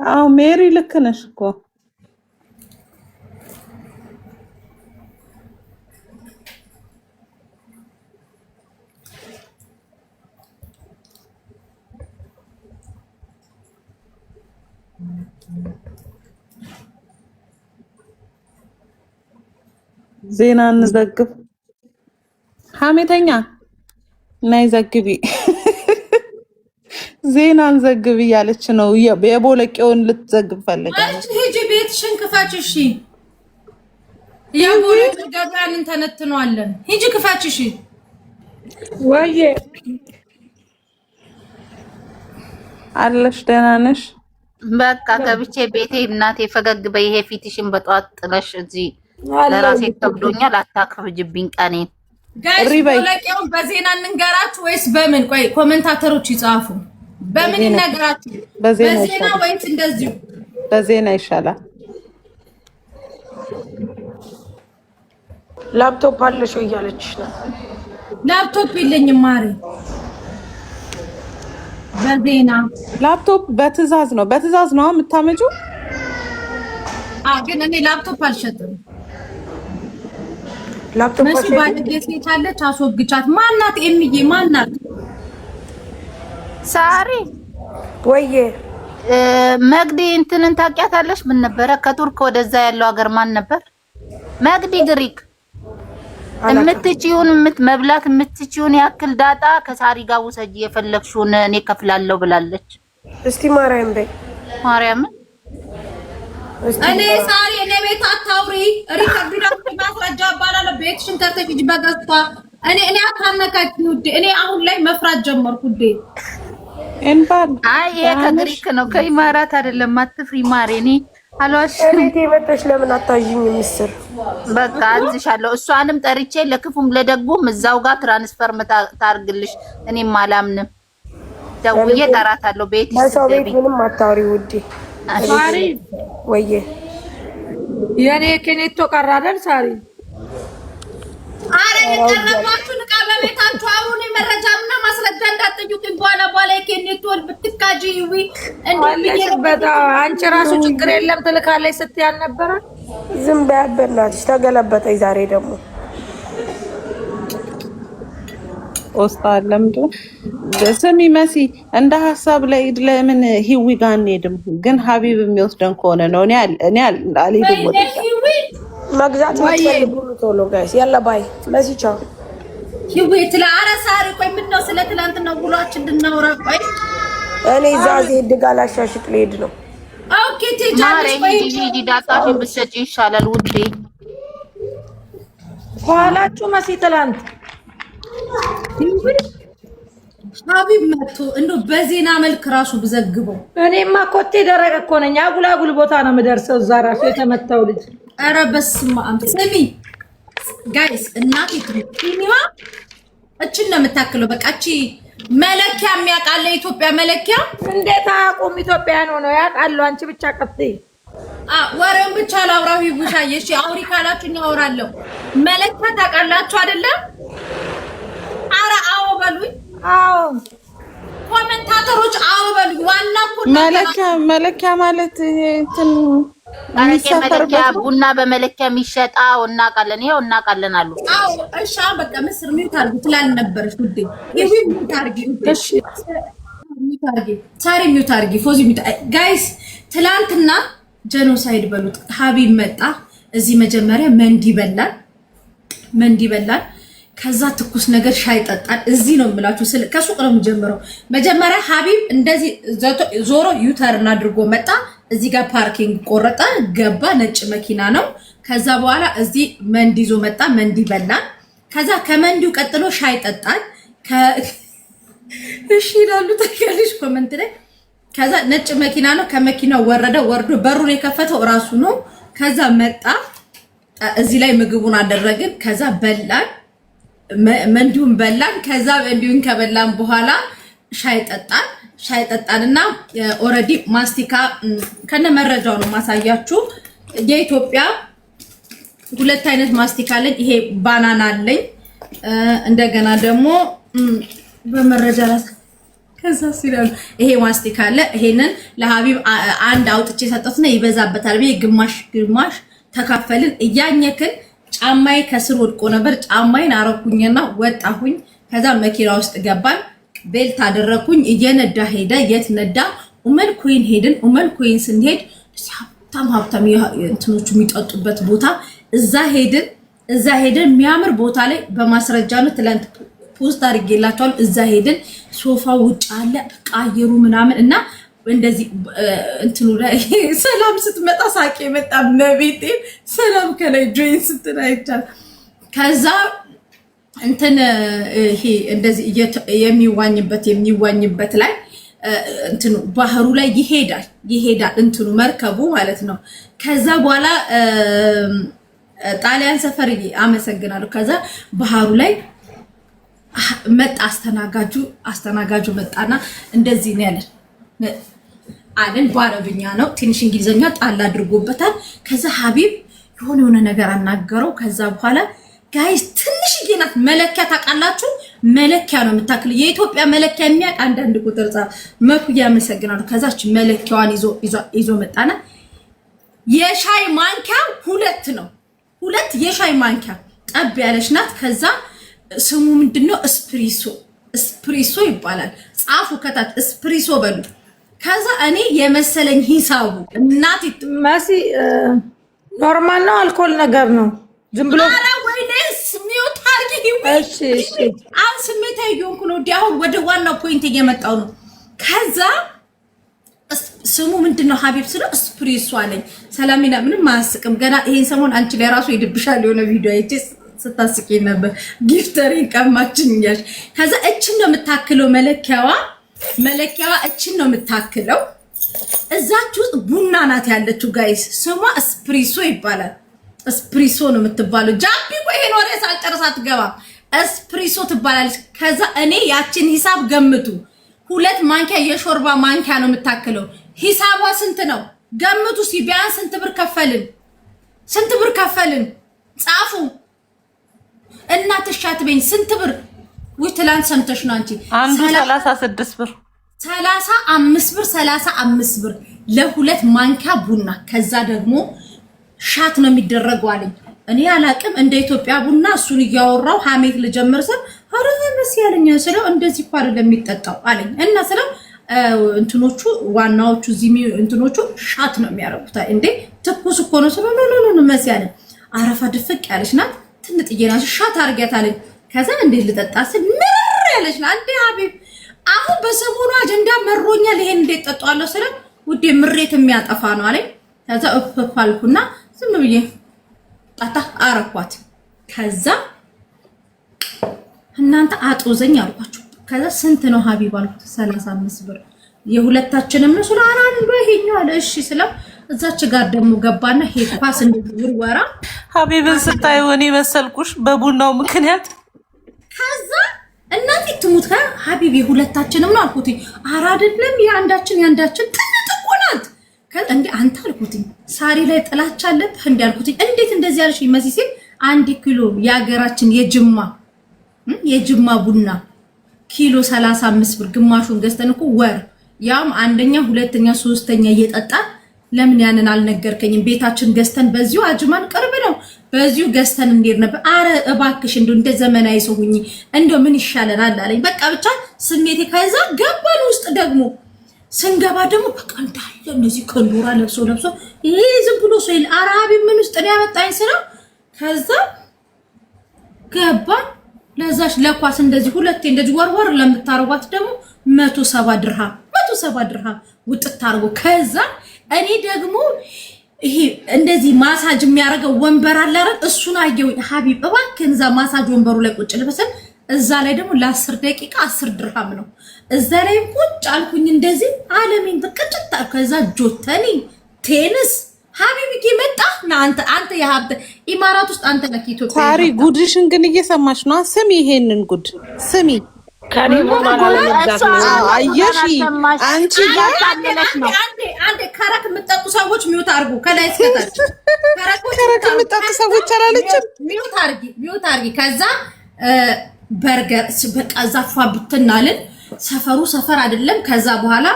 አዎ ሜሪ ልክ ነሽ እኮ። ዜና እንዘግብ። ሀሜተኛ ናይ ዘግቢ ዜና እንዘግብ እያለች ነው። የቦለቄውን ልትዘግብ ፈልጋለች። ሂጂ ቤትሽን ክፈች። እሺ የቦለቄ ገበያን እንተነትነዋለን። ሂጂ ክፈች። እሺ ወይዬ አለሽ? ደህና ነሽ? በቃ ከብቼ ቤቴ እናቴ ፈገግ በይ። ይሄ ፊትሽን በጧት ጥለሽ እዚህ ለራሴ ተብዶኛል። አታክብጅብኝ ቀኔን። ጋይስ ቦለቄውን በዜና እንንገራችሁ ወይስ በምን? ቆይ ኮሜንታተሮች ይጻፉ። በምን ይነገራችሁ? በዜና ወይስ እንደዚሁ? በዜና ይሻላል። ላፕቶፕ አለሽ ወይ እያለችሽ ነው። ላፕቶፕ የለኝም ማሪ። በዜና ላፕቶፕ በትዕዛዝ ነው የምታመጪው? ግን እኔ ላፕቶፕ አልሸጥም። ላፕቶፕ መሲ ባለጌት ሴታለች፣ አስወግቻት። ማናት? ኤምዬ ማናት? ሳሪ ወይዬ መግዲ እንትንን ታውቂያታለሽ? ምን ነበረ ከቱርክ ወደዛ ያለው ሀገር ማን ነበር? መግዲ ግሪክ የምትችይውን መብላት የምትችይውን ያክል ዳጣ ከሳሪ ጋር ውሰጂ፣ የፈለግሽውን እኔ ከፍላለሁ ብላለች። እስቲ ማርያም በይ ማርያም። እኔ ሳሪ እኔ ቤት አታውሪ። ሪከርድ ዳት ማስረጃ ባላለ ቤትሽን ተርተሽ ሂጂ በገዝታ። እኔ አካነካች ውዴ። እኔ አሁን ላይ መፍራት ጀመርኩ ውዴ። አይ ይሄ ከግሪክ ነው ከኢማራት አይደለም። አትፍሪ ማሬ። እኔ አሏሽ እቤቴ መጥተሽ ለምን አታዥኝ? ምስር በቃ አዝሻለሁ። እሷንም ጠርቼ ለክፉም ለደጉም እዛው ጋር ትራንስፈር ታርግልሽ። እኔም አላምንም። ደውዬ ጠራታለሁ። ቤት ሰው ቤት ምንም አታውሪ ውዴ። ሳሪ ወይዬ የኔ ከኔቶ ቀረ አይደል? ሳሪ አረ የቀረባችሁ ንቃ በቤታችሁ አሁን መረጃና ማስረጃ እንዳትጠይቁኝ። በኋላ የከኔቶ ብትካጂ ይዊ እንደበታ አንቺ ራሱ ችግር የለም ትልካለች ስትያል ነበር። ዝም በያበናትሽ ተገለበጠኝ። ዛሬ ደግሞ ኦስታ ለምዶ ስሚ መሲ እንደ ሀሳብ ላይ ለምን ሂዊ ጋር አንሄድም? ግን ሀቢብ የሚወስደን ከሆነ ነው። እኔ አልሄድም። ወደ መግዛት የምትፈልጉ ቶሎ ጋይስ ያላ ባይ መሲ ቻው። ሂዊ ትላ አረ ሳሪ ቆይ ምነው ስለ ትላንትና ውሏችን እንድናወራ። ቆይ እኔ ዛዜ ድጋላ ሻሽጥ ልሄድ ነው። ኦኬ ትጃለሽ። ቆይ ሂጂ ዳጣሽን ብትሰጪ ይሻላል ውዴ። ኋላችሁ መሲ ትላንት ሀቢብ መጥቶ እንደው በዜና መልክ ራሱ ብዘግበው። እኔማ ኮቴ ደረቀ እኮ ነኝ። አጉላጉል ቦታ ነው የምደርሰው። እዛ ራሱ የተመታው ልጅ። ኧረ በስመ አብ። ስሚ ጋይስ እናቴ ትሪኒዋ እችን ነው የምታክለው። በቃ እቺ መለኪያ የሚያውቃለ ኢትዮጵያ መለኪያ እንዴት አያውቁም? ኢትዮጵያን ሆኖ ያውቃሉ። አንቺ ብቻ ቀጥይ። ወሬውን ብቻ ላውራው። ይቡሻዬ እሺ አውሪ ካላችሁኝ አወራለሁ። መለኪያ ታውቃላችሁ አይደለም? አረ አዎ በሉኝ። አዎ ኮሜንታ ኮሜንታተሮች አውበሉ ዋና መለኪያ ማለት እንትን መለኪያ ቡና በመለኪያ የሚሸጣው እናውቃለን። ይሄው እናውቃለን አሉ። አዎ እሺ በቃ ምስር ሚውት አድርጉ ትላልነበረሽ ውዴ። ይሄ ሚውት አድርጊ እሺ ሚውት አድርጊ ሳሪ ሚውት አድርጊ ፎዚ ሚውት ጋይስ። ትላንትና ጄኖሳይድ በሉት ሀቢብ መጣ እዚህ መጀመሪያ መንዲ በላን ከዛ ትኩስ ነገር ሻይ ጠጣን። እዚህ ነው የምላችሁ ከሱቅ ነው የምጀምረው። መጀመሪያ ሀቢብ እንደዚህ ዞሮ ዩተርን አድርጎ መጣ። እዚህ ጋር ፓርኪንግ ቆረጠ ገባ። ነጭ መኪና ነው። ከዛ በኋላ እዚህ መንዲ ዞ መጣ። መንዲ በላን። ከዛ ከመንዲው ቀጥሎ ሻይ ጠጣን። እሺ ይላሉ ተከልሽ ኮሜንት ላይ። ከዛ ነጭ መኪና ነው። ከመኪናው ወርዶ በሩን የከፈተው ራሱ ነው። ከዛ መጣ እዚህ ላይ ምግቡን አደረግን። ከዛ በላን መንዲውን በላን። ከዛ መንዲውን ከበላን በኋላ ሻይ ጠጣንና ኦሬዲ ማስቲካ ከነ መረጃው ነው ማሳያችሁ። የኢትዮጵያ ሁለት አይነት ማስቲካ አለኝ። ይሄ ባናና አለኝ። እንደገና ደግሞ በመረጃ ከዛ ሲላል ይሄ ማስቲካ አለ። ይሄንን ለሀቢብ አንድ አውጥቼ ሰጠሁትና ይበዛበታል ብዬ ግማሽ ተካፈልን። እያኘክን ጫማዬ ከስር ወድቆ ነበር። ጫማዬን አረኩኝና ወጣሁኝ። ከዛ መኪና ውስጥ ገባን። ቤልት አደረኩኝ። እየነዳ ሄደ። የት ነዳ? ኡመል ኮይን ሄድን። ኡመል ኮይን ስንሄድ ሀብታም እንትኖቹ የሚጠጡበት ቦታ እዛ ሄድን። የሚያምር ቦታ ላይ በማስረጃ ነው ትላንት ፖስት አድርጌላችኋል። እዛ ሄድን። ሶፋው ውጭ አለ በቃ አየሩ ምናምን እና እንደዚህ እንትኑ ላይ ሰላም ስትመጣ ሳቄ መጣ። መቤቴ ሰላም ከላይ ጆይን ስትናይቻል። ከዛ እንትን ይሄ እንደዚህ የሚዋኝበት ላይ እንትኑ ባህሩ ላይ ይሄዳል እንትኑ መርከቡ ማለት ነው። ከዛ በኋላ ጣሊያን ሰፈር አመሰግናለሁ። ከዛ ባህሩ ላይ መጣ አስተናጋጁ መጣና እንደዚህ ነው ያለን አለን። በአረብኛ ነው ትንሽ እንግሊዘኛ ጣል አድርጎበታል። ከዛ ሀቢብ የሆነ ነገር አናገረው። ከዛ በኋላ ጋይስ ትንሽዬ ናት መለኪያ ታውቃላችሁ? መለኪያ ነው የምታክለው። የኢትዮጵያ መለኪያ የሚያውቅ አንዳንድ ቁጥር መኩ ያመሰግናለሁ። ከዛች መለኪያዋን ይዞ መጣና የሻይ ማንኪያ ሁለት የሻይ ማንኪያ ጠብ ያለች ናት። ከዛ ስሙ ምንድነው? እስፕሪሶ ይባላል። ጻፉ ከታች እስፕሪሶ በሉ። ከዛ እኔ የመሰለኝ ሂሳቡ እናት ማሲ ኖርማል ነው አልኮል ነገር ነው ዝም ብሎ አረ ወይኔስ ሚውት አርጊ። እሺ አሁን ስሜታዊ እየሆንኩ ነው። አሁን ወደ ዋናው ፖይንት እየመጣው ነው። ከዛ ስሙ ምንድነው? ሀቢብ ስለ እስፕሪሶ አለኝ። ሰላሚና ምንም አያስቅም። ገና ይሄን ሰሞን አንቺ ላይ ራሱ ይድብሻል የሆነ ቪዲዮ አይቼ ስታስቂኝ ነበር። ጊፍተሪ ቀማችኛሽ። ከዛ እችን ነው የምታክለው መለኪያዋ እችን ነው የምታክለው። እዛች ውስጥ ቡና ናት ያለችው ጋይስ። ስሟ እስፕሪሶ ይባላል። እስፕሪሶ ነው የምትባለው። ጃፒ ቆይ ይሄን ወሬ ሳልጨርስ አትገባም። እስፕሪሶ ትባላለች። ከዛ እኔ ያችን ሂሳብ ገምቱ። 2 ማንኪያ የሾርባ ማንኪያ ነው የምታክለው። ሂሳቧ ስንት ነው ገምቱ። ቢያንስ ስንት ብር ከፈልን? ጻፉ። እናትሽ አትበኝ ስንት ብር? ወይ ትላንት ሰምተሽ ነው አንቺ። አንዱ 36 ብር 35 ብር ለ2 ማንኪያ ቡና። ከዛ ደግሞ ሻት ነው የሚደረገው አለኝ። እኔ አላቅም እንደ ኢትዮጵያ ቡና። እሱን እያወራው ሀሜት ልጀምር ስል አረፈስ ያለኝ ስለው እንደዚህ እኮ አይደለም የሚጠጣው አለኝ። እና ስለው እንትኖቹ ዋናዎቹ እዚህ እንትኖቹ ሻት ነው የሚያረጉት። እንዴ ትኩስ እኮ ነው ስለው ነው መስያለ አረፋ ድፍቅ ያለች ናት። ትንጥዬ ናት። ሻት አርጊያት አለኝ። ከዛ እንዴት ልጠጣ ስል ምር ያለች ናት። እንዴ ሀቢብ አሁን በሰሞኑ አጀንዳ መሮኛል። ይሄን እንዴት ጠጣዋለሁ ስለው ውዴ ምሬት የሚያጠፋ ነው አለኝ። ከዛ እፈፋልኩና ዝም ብዬ ጣጣ አረኳት። ከዛ እናንተ አጦዘኝ አልኳችሁ። ከዛ ስንት ነው ሀቢብ አልኩት። 35 ብር የሁለታችንም ነው። ስለአራ አንዱ ይሄኛው አለ። እሺ ስለው እዛች ጋር ደግሞ ገባና ሄድኳስ እንደዚህ ወራ ሀቢብን ስታዩ እኔ መሰልኩሽ በቡናው ምክንያት። ከዛ እናቴ ትሙት ሀቢብ የሁለታችንም ነው አልኩት። አራ አይደለም ያንዳችን ትንጥቁ ናት። እንዴ አንተ አልኩት ሳሪ ላይ ጥላቻ አለብህ እንዴ አልኩት። እንዴት እንደዚህ ያለሽ ይመስል 1 ኪሎ የሀገራችን የጅማ ቡና ኪሎ 35 ብር ግማሹን ገዝተን እኮ ወር ያም አንደኛ ሁለተኛ ሶስተኛ እየጠጣን ለምን ያንን አልነገርከኝም? ቤታችን ገዝተን በዚሁ አጅማን ቅርብ ነው በዚሁ ገዝተን እንዴት ነበር? አረ እባክሽ እንደው እንደ ዘመናዊ ሰው ሁኚ እንደው ምን ይሻለናል አለኝ። በቃ ብቻ ስሜቴ ከዛ ገባን ውስጥ ደግሞ ስንገባ ደግሞ በቃ እንዳለ እንደዚህ ከንዶራ ለብሶ ይሄ ዝም ብሎ ሰው አራቢ ምን ውስጥ ነው ያመጣኝ ስለው ከዛ ገባን ለዛሽ ለኳስ እንደዚህ ሁለቴ እንደዚህ ወርወር ለምታረጓት ደግሞ 170 ድርሃም ውጥት አርጎ ከዛ እኔ ደግሞ ይሄ እንደዚህ ማሳጅ የሚያደርገው ወንበር አለ አይደል እሱን አየው ሀቢብ እባክህ እዛ ማሳጅ ወንበሩ ላይ ቁጭ ልበሰን እዛ ላይ ደግሞ ለ10 ደቂቃ 10 ድርሃም ነው እዛ ላይ ቁጭ አልኩኝ እንደዚህ ዓለምን ተቀጭጣ ከዛ ጆተኒ ቴኒስ ሀቢብ ይመጣ አንተ የሀብት ኢማራት ውስጥ አንተ ነህ ኢትዮጵያ ታሪ ጉድሽን ግን እየሰማሽ ነው ስሚ ይሄንን ጉድ ስሚ ከኔ በኋላ ለምዛት ነው አየሽ አንቺ አንዴ ከረክ የምትጠጡ ሰዎች ሚውት አድርጉ ከላይ እስከታች ከረክ የምትጠጡ ሰዎች አላለችም ሚውት አድርጊ ከዛ በርገር በቃ ዛፋ ብትናልን ሰፈሩ ሰፈር አይደለም ከዛ በኋላ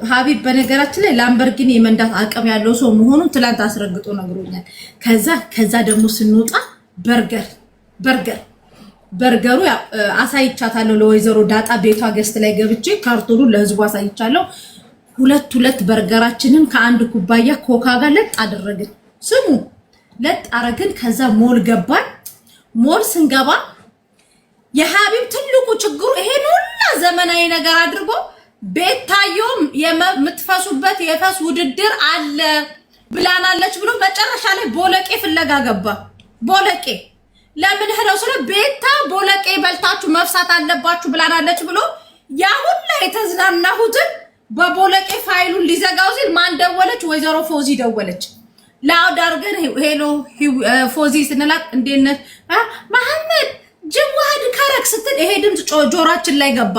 ሀቢብ በነገራችን ላይ ላምበርጊኒ የመንዳት አቅም ያለው ሰው መሆኑን ትላንት አስረግጦ ነግሮኛል ከዛ ደግሞ ስንወጣ በርገሩ አሳይቻታለሁ ለወይዘሮ ዳጣ ቤቷ ገስት ላይ ገብቼ ካርቶኑን ለህዝቡ አሳይቻለሁ ሁለት በርገራችንን ከአንድ ኩባያ ኮካ ጋር ለጥ አደረግን ስሙ ለጥ አረግን ከዛ ሞል ገባን ሞል ስንገባ የሀቢብ ትልቁ ችግሩ ይሄን ሁላ ዘመናዊ ነገር አድርጎ ቤታዮም የምትፈሱበት የፈስ ውድድር አለ ብላናለች ብሎ መጨረሻ ላይ ቦለቄ ፍለጋ ገባ ቦለቄ ለምን ሄደው ስለ ቤታ ቦለቄ በልታችሁ መፍሳት አለባችሁ ብላናለች ብሎ ያ ሁላ የተዝናናሁትን በቦለቄ ፋይሉን ሊዘጋው ሲል ማን ደወለች ወይዘሮ ፎዚ ደወለች ላውድ አርገን ሄሎ ፎዚ ስንላት እንዴት ነህ መሐመድ ጅዋድ ከረክ ስትል ይሄ ድምጽ ጆሮአችን ላይ ገባ